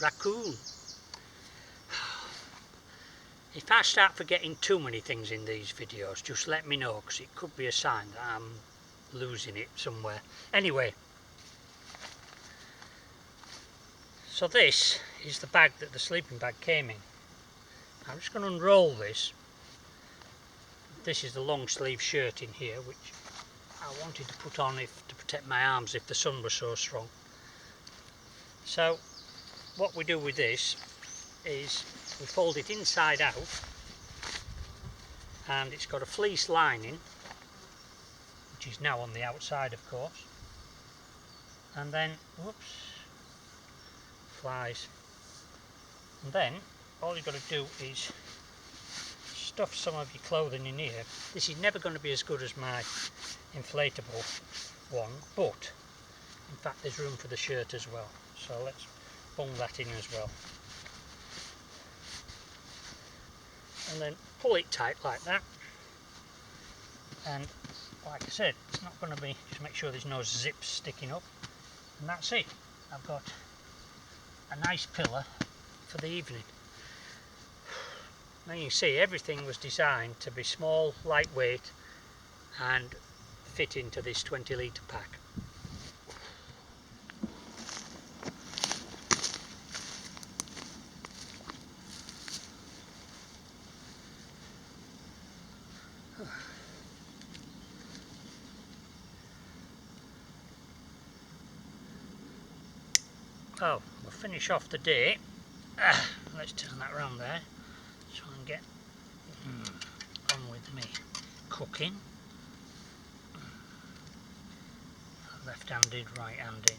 Raccoon. If I start forgetting too many things in these videos, just let me know, because it could be a sign that I'm losing it somewhere. Anyway, so this is the bag that the sleeping bag came in. I'm just going to unroll this. This is the long sleeve shirt in here, which I wanted to put on to protect my arms if the sun was so strong. So what we do with this is we fold it inside out, and it's got a fleece lining, which is now on the outside of course, and then, whoops, flies, and then all you've got to do is stuff some of your clothing in here. This is never going to be as good as my inflatable one, but in fact there's room for the shirt as well, so let's bung that in as well, and then pull it tight like that. And like I said, it's not going to be, just make sure there's no zips sticking up, and that's it. I've got a nice pillow for the evening. Now you can see everything was designed to be small, lightweight, and fit into this 20 litre pack. Oh, we'll finish off the day. Let's turn that round there so I can get on with me cooking. Left-handed, right-handed.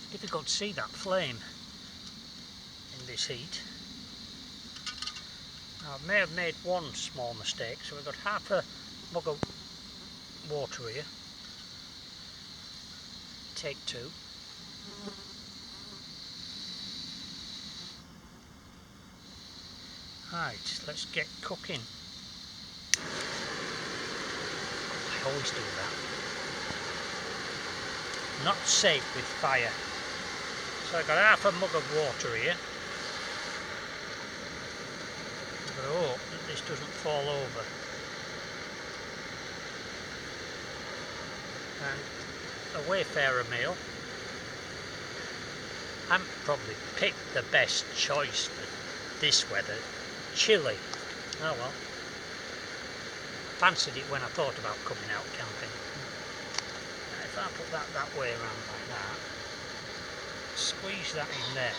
It's difficult to see that flame in this heat. Now, I may have made one small mistake, so we've got half a mug of water here. Take two. Right, let's get cooking. I always do that. Not safe with fire. So I've got half a mug of water here. I've got to hope that this doesn't fall over. And a Wayfarer meal. I haven't probably picked the best choice for this weather. Chili. Oh well. Fancied it when I thought about coming out camping. Now if I put that way around like that, squeeze that in there,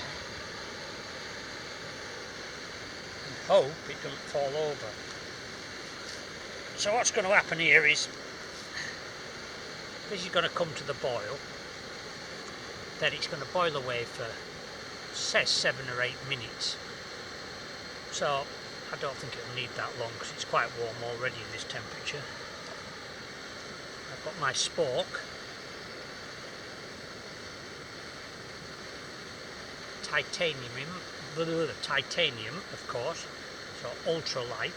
and hope it doesn't fall over. So what's going to happen here is, this is going to come to the boil, then it's going to boil away for, say, 7 or 8 minutes. So I don't think it'll need that long because it's quite warm already in this temperature. I've got my spork. Titanium, of course, so ultra light.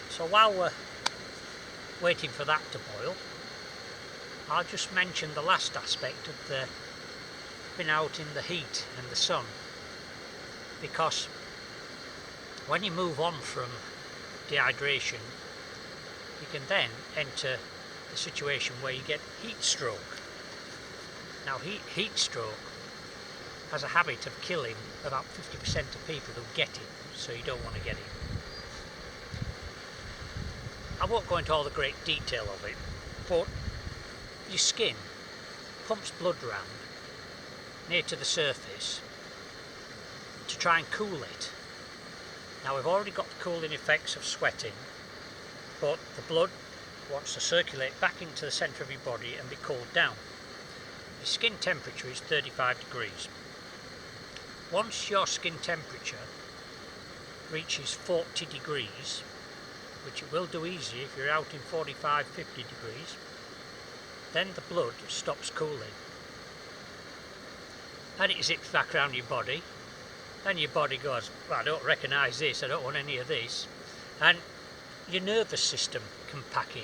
So while we're waiting for that to boil, I'll just mention the last aspect of the being out in the heat and the sun, because when you move on from dehydration, you can then enter the situation where you get heat stroke. Now heat stroke has a habit of killing about 50% of people who get it, so you don't want to get it. I won't go into all the great detail of it, but your skin pumps blood round near to the surface to try and cool it. Now we've already got the cooling effects of sweating, but the blood wants to circulate back into the centre of your body and be cooled down. Your skin temperature is 35 degrees. Once your skin temperature reaches 40 degrees, which it will do easy if you're out in 45, 50 degrees, then the blood stops cooling and it zips back around your body, and your body goes, well, I don't recognise this, I don't want any of this, and your nervous system can pack in.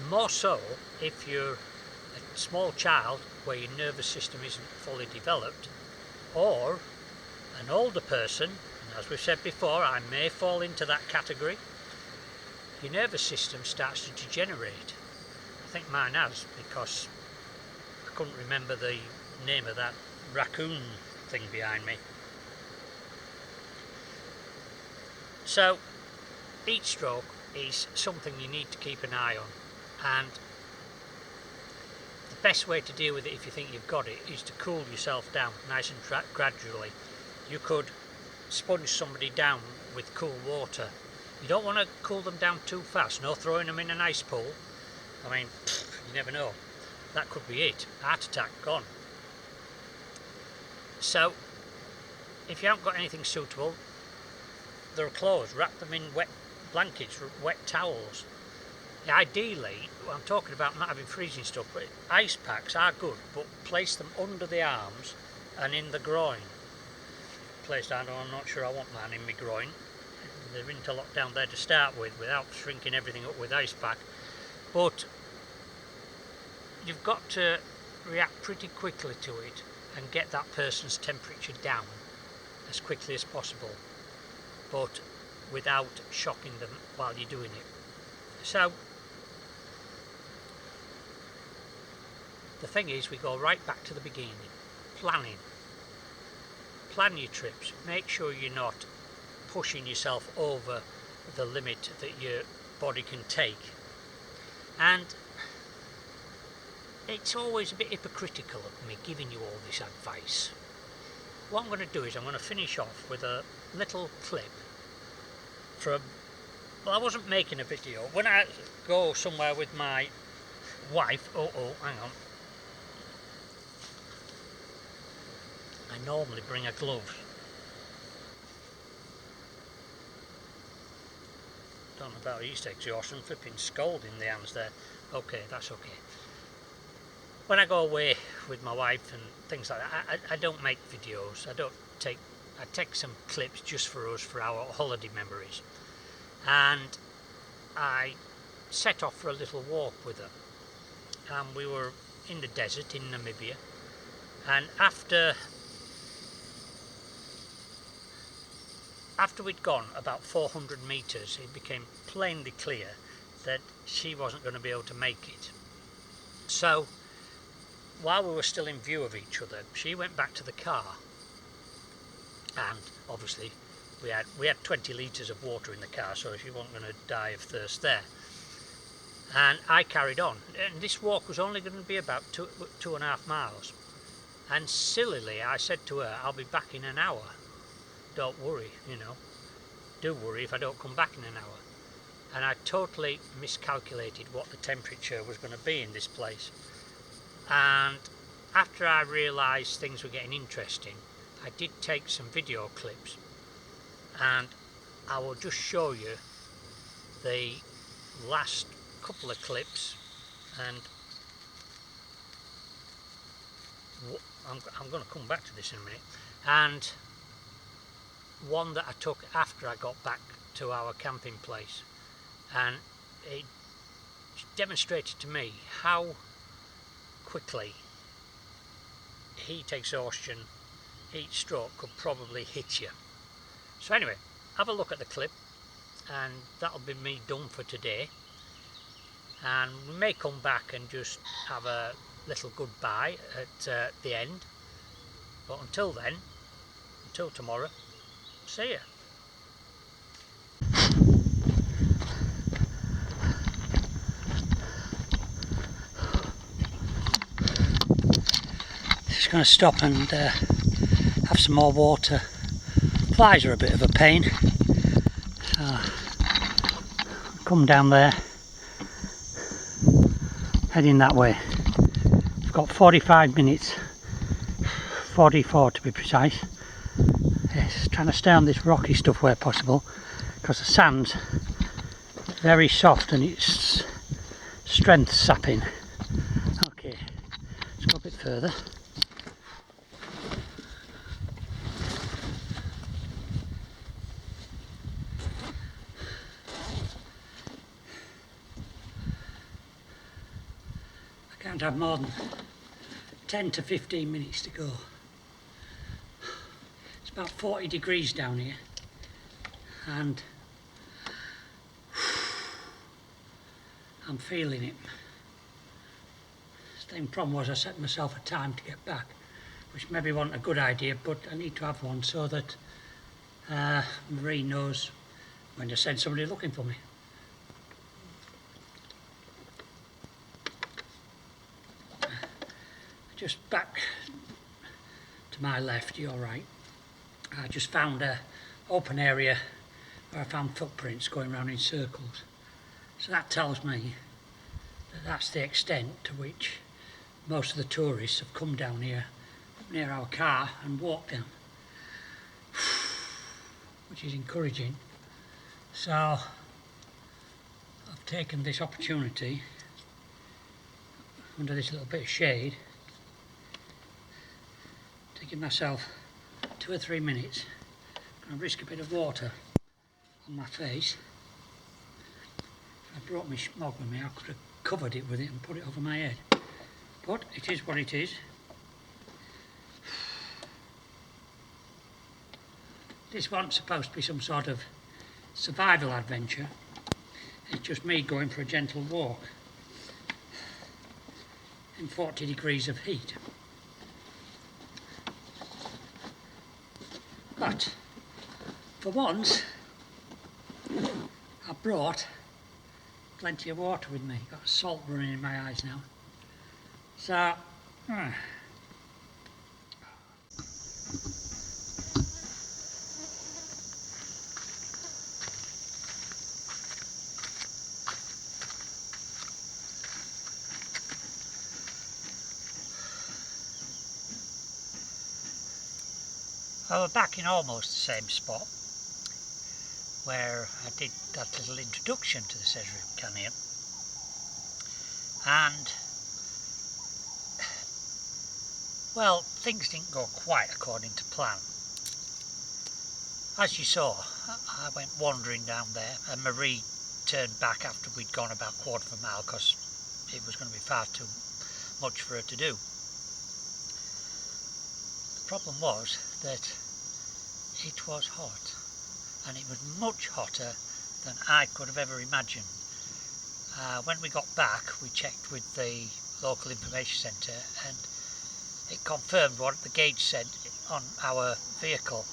More so if you're a small child where your nervous system isn't fully developed, or an older person, and as we've said before, I may fall into that category. Your nervous system starts to degenerate. I think mine has, because I couldn't remember the name of that raccoon thing behind me. So heat stroke is something you need to keep an eye on, and the best way to deal with it if you think you've got it is to cool yourself down nice and gradually. You could sponge somebody down with cool water. You don't want to cool them down too fast, no throwing them in an ice pool. I mean, you never know, that could be it, heart attack, gone. So if you haven't got anything suitable, there are clothes, wrap them in wet blankets, wet towels. Ideally, I'm talking about not having freezing stuff, but ice packs are good, but place them under the arms and in the groin. Placed, I'm not sure I want mine in my groin. They're interlocked down there to start with, without shrinking everything up with ice pack. But you've got to react pretty quickly to it and get that person's temperature down as quickly as possible, but without shocking them while you're doing it. So the thing is, we go right back to the beginning. Planning. Plan your trips. Make sure you're not pushing yourself over the limit that your body can take. And it's always a bit hypocritical of me giving you all this advice. What I'm going to do is I'm going to finish off with a little clip from, well, I wasn't making a video. When I go somewhere with my wife, hang on, I normally bring a glove. Don't know about yeast exhaustion, flipping scalding the hands there. Okay, that's okay. When I go away with my wife and things like that, I don't make videos. I take some clips just for us, for our holiday memories. And I set off for a little walk with her. And we were in the desert in Namibia. And after we'd gone about 400 metres, it became plainly clear that she wasn't going to be able to make it. So, while we were still in view of each other, she went back to the car, and obviously we had 20 litres of water in the car, so she wasn't going to die of thirst there. And I carried on, and this walk was only going to be about 2.5 miles. And sillily I said to her, I'll be back in an hour. Don't worry, you know. Do worry if I don't come back in an hour. And I totally miscalculated what the temperature was going to be in this place. And after I realised things were getting interesting, I did take some video clips, and I will just show you the last couple of clips, and I'm going to come back to this in a minute, and one that I took after I got back to our camping place, and it demonstrated to me how quickly heat exhaustion, heat stroke could probably hit you. So anyway, have a look at the clip, and that'll be me done for today. And we may come back and just have a little goodbye at the end. But until then, until tomorrow, see ya. Just going to stop and have some more water. Flies are a bit of a pain, so come down there, heading that way. I've got 45 minutes, 44 to be precise. Yes, trying to stay on this rocky stuff where possible, because the sand's very soft and it's strength sapping. Okay, let's go a bit further. I can't have more than 10 to 15 minutes to go. It's about 40 degrees down here, and I'm feeling it. The same problem was I set myself a time to get back, which maybe wasn't a good idea, but I need to have one so that Marie knows when to send somebody looking for me. Just back to my left, you're right. I just found an open area where I found footprints going around in circles. So that tells me that that's the extent to which most of the tourists have come down here near our car and walked down, which is encouraging. So I've taken this opportunity under this little bit of shade, taking myself 2 or 3 minutes. I'm going to risk a bit of water on my face. If I brought my smog with me, I could have covered it with it and put it over my head. but it is what it is. This wasn't supposed to be some sort of survival adventure. It's just me going for a gentle walk in 40 degrees of heat. But for once, I brought plenty of water with me. Got salt running in my eyes now. So, well, we're back in almost the same spot where I did that little introduction to the Cesarium Canyon, and well, things didn't go quite according to plan. As you saw, I went wandering down there and Marie turned back after we'd gone about a quarter of a mile because it was going to be far too much for her to do. The problem was that it was hot, and it was much hotter than I could have ever imagined. When we got back, we checked with the local information centre and it confirmed what the gauge said on our vehicle,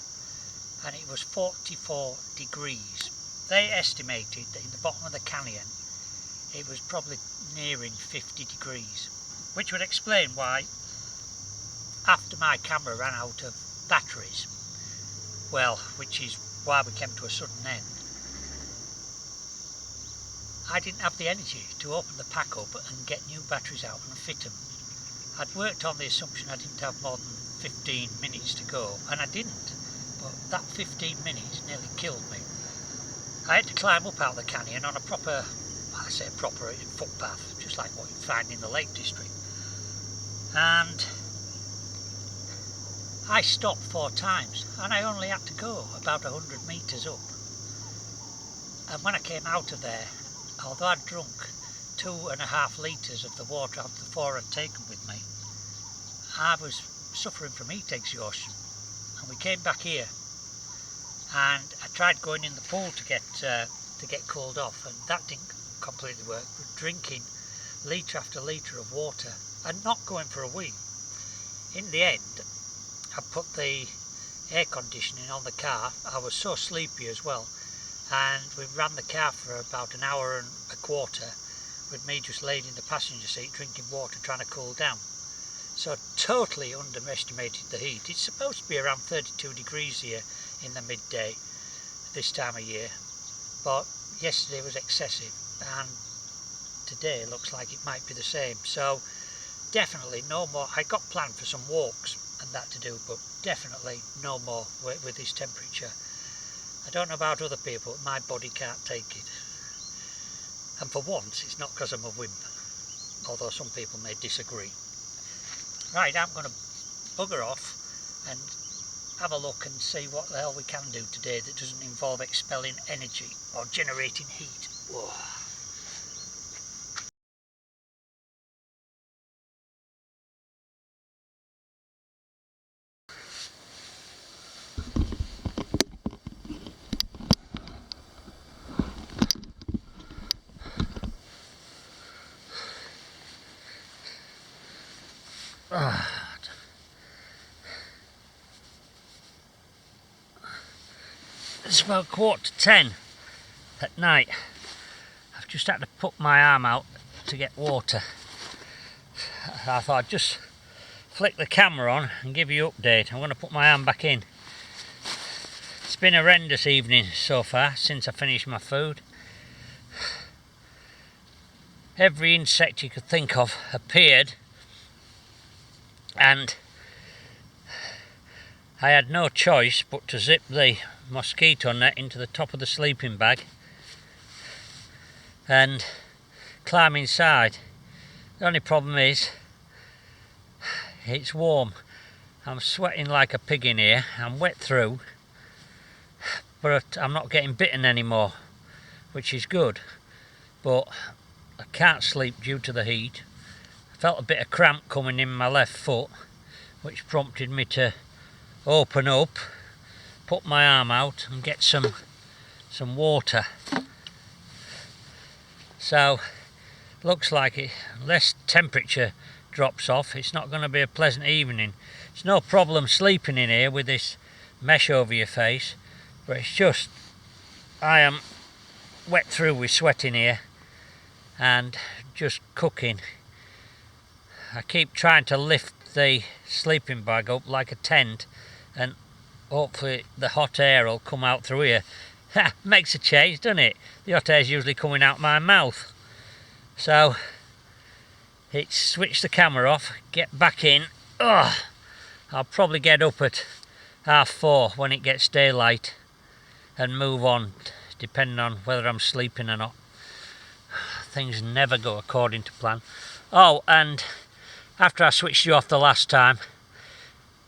and it was 44 degrees. They estimated that in the bottom of the canyon it was probably nearing 50 degrees, which would explain why, after my camera ran out of batteries, well, which is why we came to a sudden end, I didn't have the energy to open the pack up and get new batteries out and fit them. I'd worked on the assumption I didn't have more than 15 minutes to go, and I didn't, but that 15 minutes nearly killed me. I had to climb up out of the canyon on a proper, I say proper, footpath, just like what you find in the Lake District. And I stopped 4 times, and I only had to go about 100 metres up. And when I came out of there, although I'd drunk 2.5 litres of the water out of the 4 I'd taken with me, I was suffering from heat exhaustion. And we came back here, and I tried going in the pool to get cooled off, and that didn't completely work. We're drinking litre after litre of water and not going for a wee. In the end, I put the air conditioning on the car. I was so sleepy as well, and we ran the car for about an hour and a quarter with me just laid in the passenger seat drinking water, trying to cool down. So totally underestimated the heat. It's supposed to be around 32 degrees here in the midday this time of year, but yesterday was excessive, and today looks like it might be the same. So definitely no more. I got planned for some walks and that to do, but definitely no more with this temperature. I don't know about other people, but my body can't take it. And for once, it's not because I'm a wimp, although some people may disagree. Right, I'm going to bugger off and have a look and see what the hell we can do today that doesn't involve expelling energy or generating heat. Whoa. It's about 9:15 at night. I've just had to put my arm out to get water. I thought I'd just flick the camera on and give you an update. I'm going to put my arm back in. It's been a horrendous evening so far since I finished my food. Every insect you could think of appeared, and I had no choice but to zip the mosquito net into the top of the sleeping bag and climb inside. The only problem is it's warm. I'm sweating like a pig in here. I'm wet through, but I'm not getting bitten anymore, which is good. But I can't sleep due to the heat. felt a bit of cramp coming in my left foot, which prompted me to open up, put my arm out and get some water. So looks like it, unless temperature drops off, it's not going to be a pleasant evening. It's no problem sleeping in here with this mesh over your face, but it's just I am wet through with sweating here and just cooking. I keep trying to lift the sleeping bag up like a tent and hopefully the hot air will come out through here. Makes a change, doesn't it? The hot air is usually coming out my mouth. So it's switch the camera off, get back in. I'll probably get up at 4:30 when it gets daylight and move on, depending on whether I'm sleeping or not. Things never go according to plan. Oh, and after I switched you off the last time,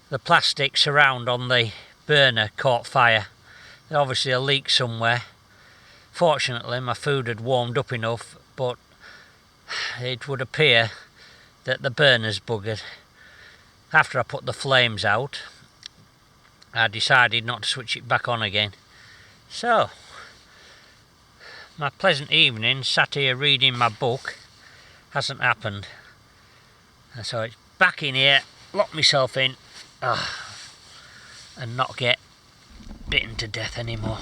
the plastic surround on the burner caught fire. There's obviously a leak somewhere. Fortunately, my food had warmed up enough, but it would appear that the burner's buggered. After I put the flames out, I decided not to switch it back on again. So, my pleasant evening, sat here reading my book, hasn't happened. And so it's back in here, lock myself in, and not get bitten to death anymore.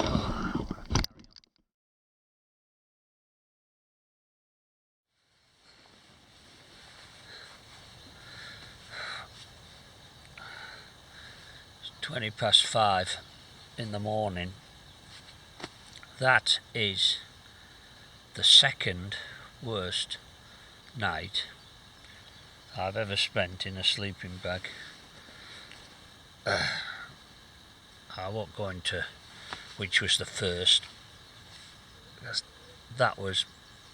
It's 5:20 in the morning. That is the second worst night I've ever spent in a sleeping bag. I won't go into which was the first, because that was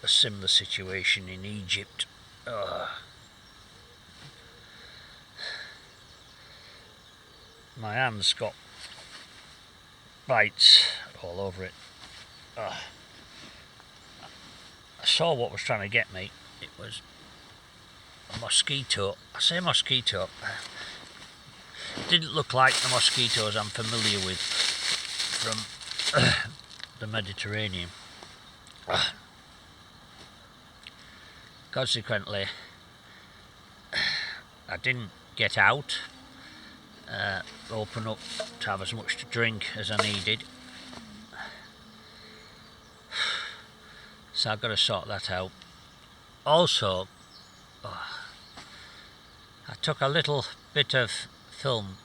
a similar situation in Egypt. My hand's got bites all over it. I saw what was trying to get me. It was a mosquito. I say mosquito. It didn't look like the mosquitoes I'm familiar with from the Mediterranean. Consequently, I didn't get out, open up to have as much to drink as I needed. So I've got to sort that out. Also, I took a little bit of film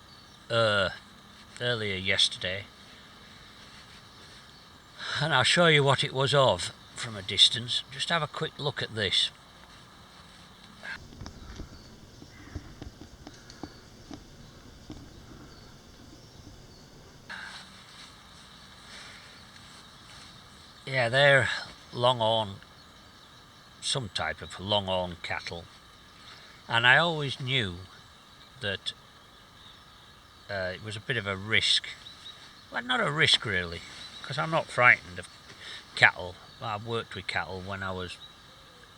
earlier yesterday, and I'll show you what it was of from a distance. Just have a quick look at this. Yeah, they're longhorn, some type of longhorn cattle, and I always knew that it was a bit of a risk. Well, not a risk really, because I'm not frightened of cattle. I've worked with cattle when I was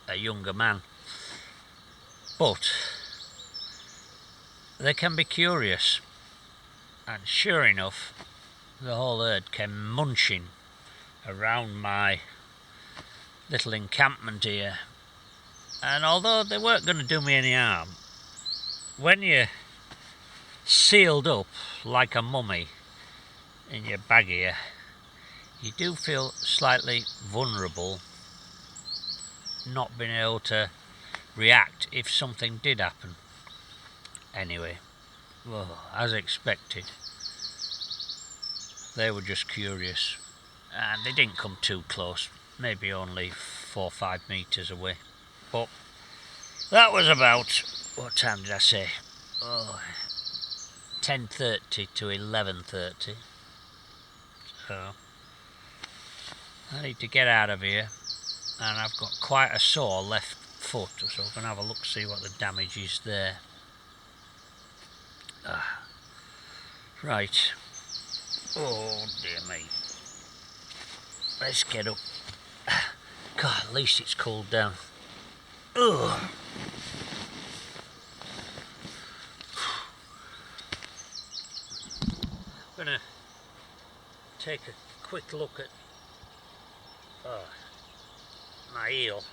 a younger man, but they can be curious, and sure enough, the whole herd came munching around my little encampment here. And although they weren't going to do me any harm, when you're sealed up like a mummy in your bag here, you do feel slightly vulnerable, not being able to react if something did happen. Anyway, well, as expected, they were just curious, and they didn't come too close, maybe only 4 or 5 metres away. But that was about, what time did I say? 10:30 to 11:30. So I need to get out of here, and I've got quite a sore left foot, so we're going to have a look, see what the damage is there. Right. Oh dear me. Let's get up. God, at least it's cooled down. Ugh. gonna take a quick look at my eel.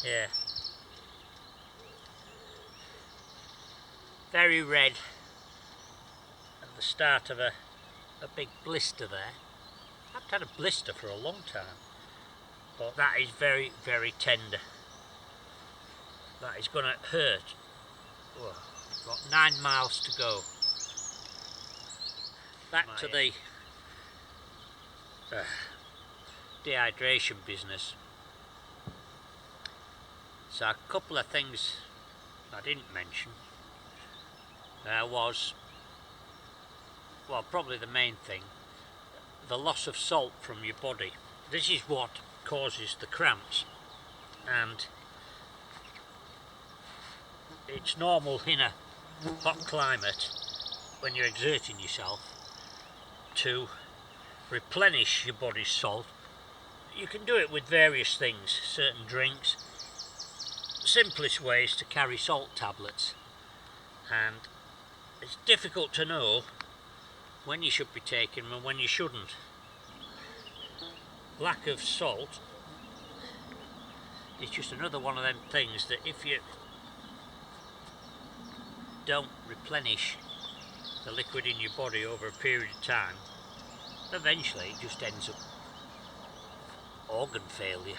Yeah, very red at the start of a big blister there. I haven't had a blister for a long time, but that is very, very tender. That is going to hurt. Oh, got 9 miles to go. Back to the dehydration business. So a couple of things I didn't mention was, well, probably the main thing, the loss of salt from your body. This is what causes the cramps, and it's normal in a hot climate when you're exerting yourself to replenish your body's salt. You can do it with various things, certain drinks. Simplest way is to carry salt tablets, and it's difficult to know when you should be taking them and when you shouldn't. Lack of salt is just another one of them things that if you don't replenish the liquid in your body over a period of time, eventually it just ends up organ failure.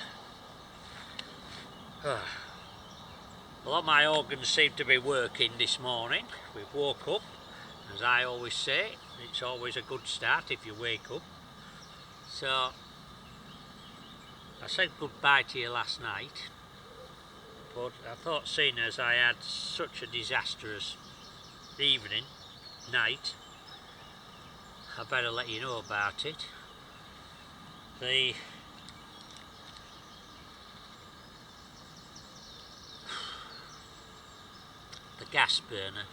Well, my organs seem to be working this morning. We've woke up. As I always say, it's always a good start if you wake up. So, I said goodbye to you last night, but I thought, seeing as I had such a disastrous night, I better let you know about it. The gas burner,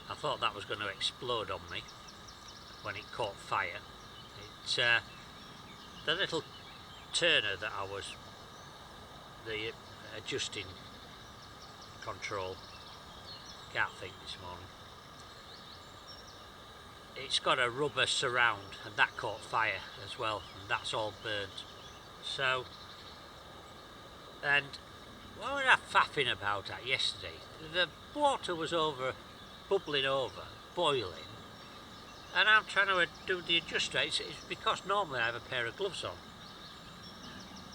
I thought that was going to explode on me when it caught fire. It's the little turner that I was, the adjusting control, can't think this morning. It's got a rubber surround, and that caught fire as well, and that's all burnt. So, and what were I faffing about at yesterday? The water was bubbling over, boiling, and I'm trying to do the adjuster. It's because normally I have a pair of gloves on.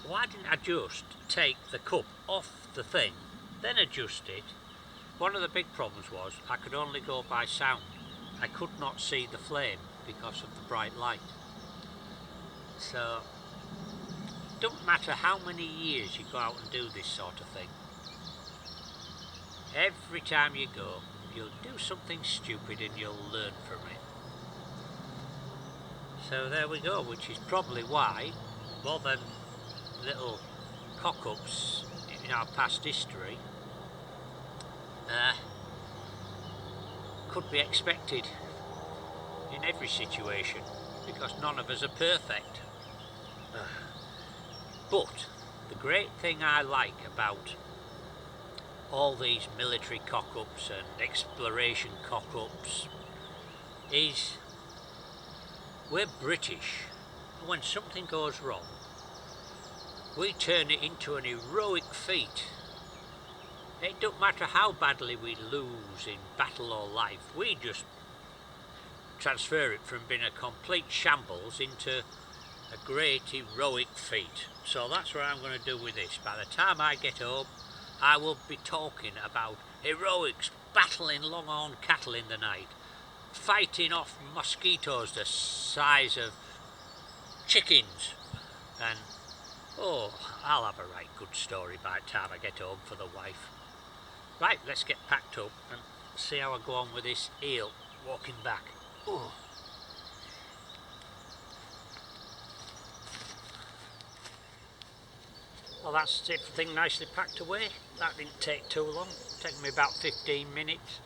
Why didn't I just take the cup off the thing, then adjust it? One of the big problems was I could only go by sound. I could not see the flame because of the bright light. So, don't matter how many years you go out and do this sort of thing, every time you go, you'll do something stupid and you'll learn from it. So there we go, which is probably why more than little cock-ups in our past history could be expected in every situation, because none of us are perfect. But the great thing I like about all these military cock-ups and exploration cock-ups is we're British, and when something goes wrong, we turn it into an heroic feat. It don't matter how badly we lose in battle or life, we just transfer it from being a complete shambles into a great heroic feat. So that's what I'm going to do with this. By the time I get home, I will be talking about heroics, battling longhorn cattle in the night, fighting off mosquitoes the size of chickens, and I'll have a right good story by the time I get home for the wife. Right, let's get packed up and see how I go on with this eel walking back. Oh. Well, that's everything nicely packed away. That didn't take too long. It took me about 15 minutes.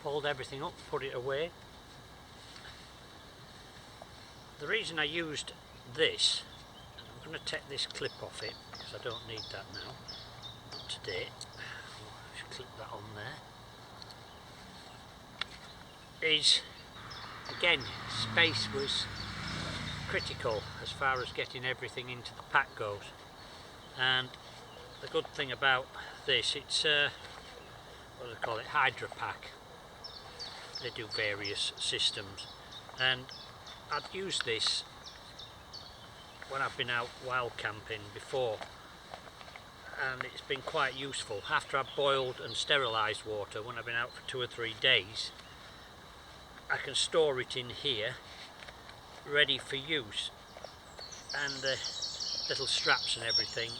Pulled everything up, put it away. the reason I used this, and I'm going to take this clip off it because I don't need that now, up to date. Just clip that on there. Is, again, space was critical as far as getting everything into the pack goes, and the good thing about this, it's what do they call it, Hydra Pack. They do various systems, and I've used this when I've been out wild camping before, and it's been quite useful. After I've boiled and sterilised water, when I've been out for 2 or 3 days, I can store it in here ready for use, and the little straps and everything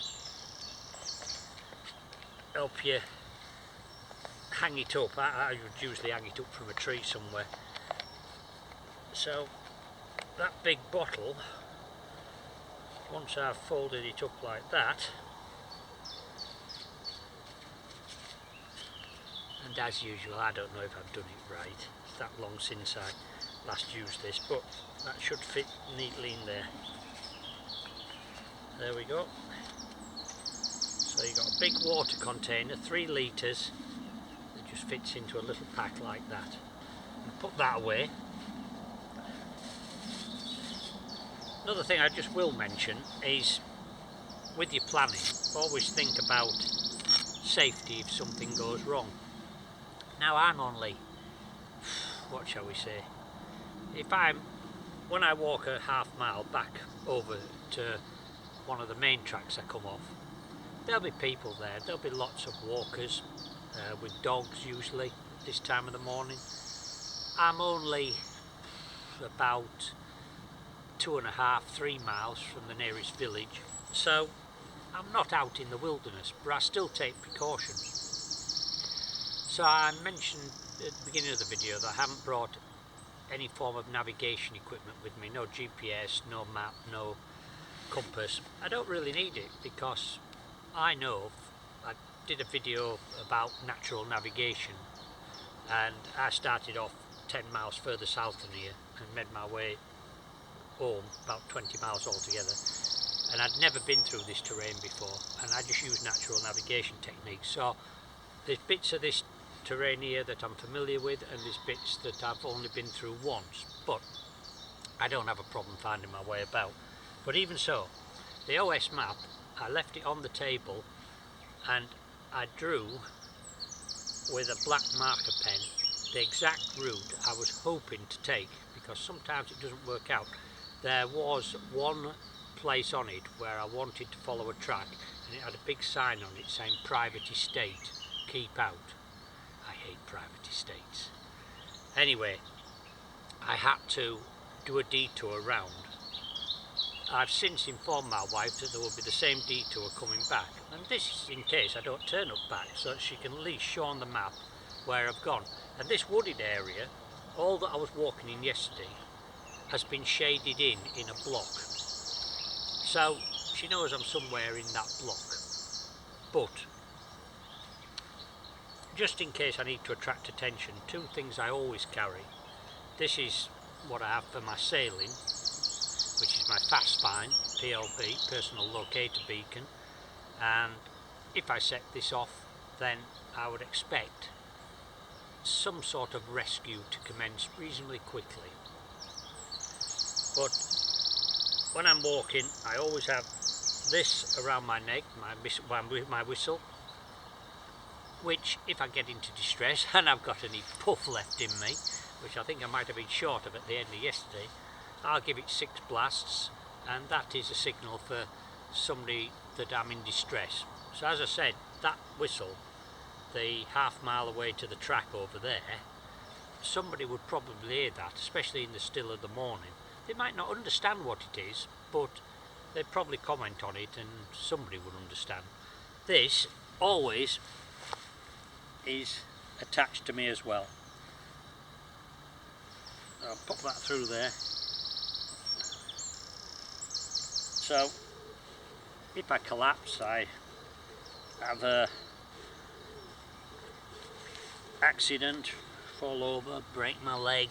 help you hang it up. I would usually hang it up from a tree somewhere. So that big bottle, once I've folded it up like that, and as usual, I don't know if I've done it right, it's that long since I last used this, but that should fit neatly in there. There we go. So you've got a big water container, 3 litres, that just fits into a little pack like that. And put that away. Another thing I just will mention is, with your planning, always think about safety if something goes wrong. Now I'm only, what shall we say, when I walk a half mile back over to one of the main tracks I come off, there'll be people there, there'll be lots of walkers with dogs usually this time of the morning. I'm only about 2.5, 3 miles from the nearest village, so I'm not out in the wilderness, but I still take precautions. So I mentioned at the beginning of the video that I haven't brought any form of navigation equipment with me, no GPS, no map, no compass. I don't really need it because I know, I did a video about natural navigation, and I started off 10 miles further south than here and made my way home, about 20 miles altogether, and I'd never been through this terrain before, and I just used natural navigation techniques. So there's bits of this terrain here that I'm familiar with, and there's bits that I've only been through once, but I don't have a problem finding my way about. But even so, the OS map, I left it on the table and I drew with a black marker pen the exact route I was hoping to take, because sometimes it doesn't work out. There was one place on it where I wanted to follow a track, and it had a big sign on it saying private estate, keep out. I hate private estates. Anyway, I had to do a detour round. I've since informed my wife that there will be the same detour coming back, and this is in case I don't turn up back, so that she can at least show on the map where I've gone. And this wooded area, all that I was walking in yesterday, has been shaded in a block. So she knows I'm somewhere in that block. But just in case I need to attract attention, 2 things I always carry. This is what I have for my sailing, which is my Fastfind PLB, personal locator beacon, and if I set this off, then I would expect some sort of rescue to commence reasonably quickly. But when I'm walking, I always have this around my neck, my whistle, which if I get into distress and I've got any puff left in me, which I think I might have been short of at the end of yesterday, I'll give it 6 blasts, and that is a signal for somebody that I'm in distress. So as I said, that whistle, the half mile away to the track over there, somebody would probably hear that, especially in the still of the morning. They might not understand what it is, but they'd probably comment on it and somebody would understand. This always is attached to me as well. I'll pop that through there. So if I collapse, I have a accident, fall over, break my leg,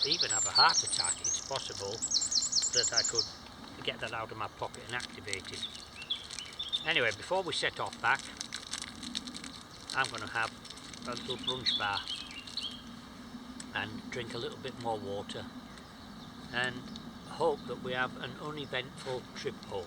even have a heart attack, it's possible that I could get that out of my pocket and activate it. Anyway, before we set off back, I'm going to have a little brunch bar and drink a little bit more water and hope that we have an uneventful trip home.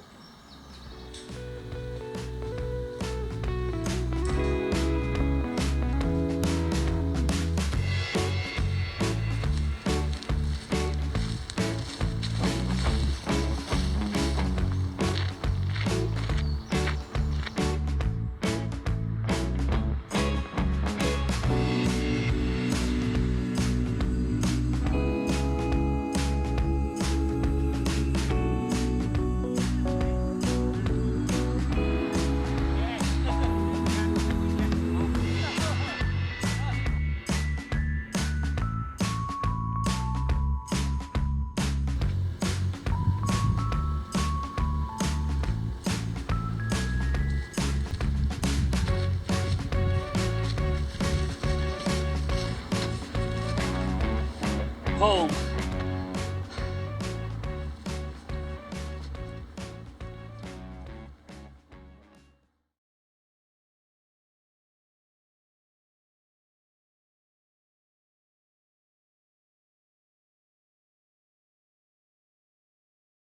Home.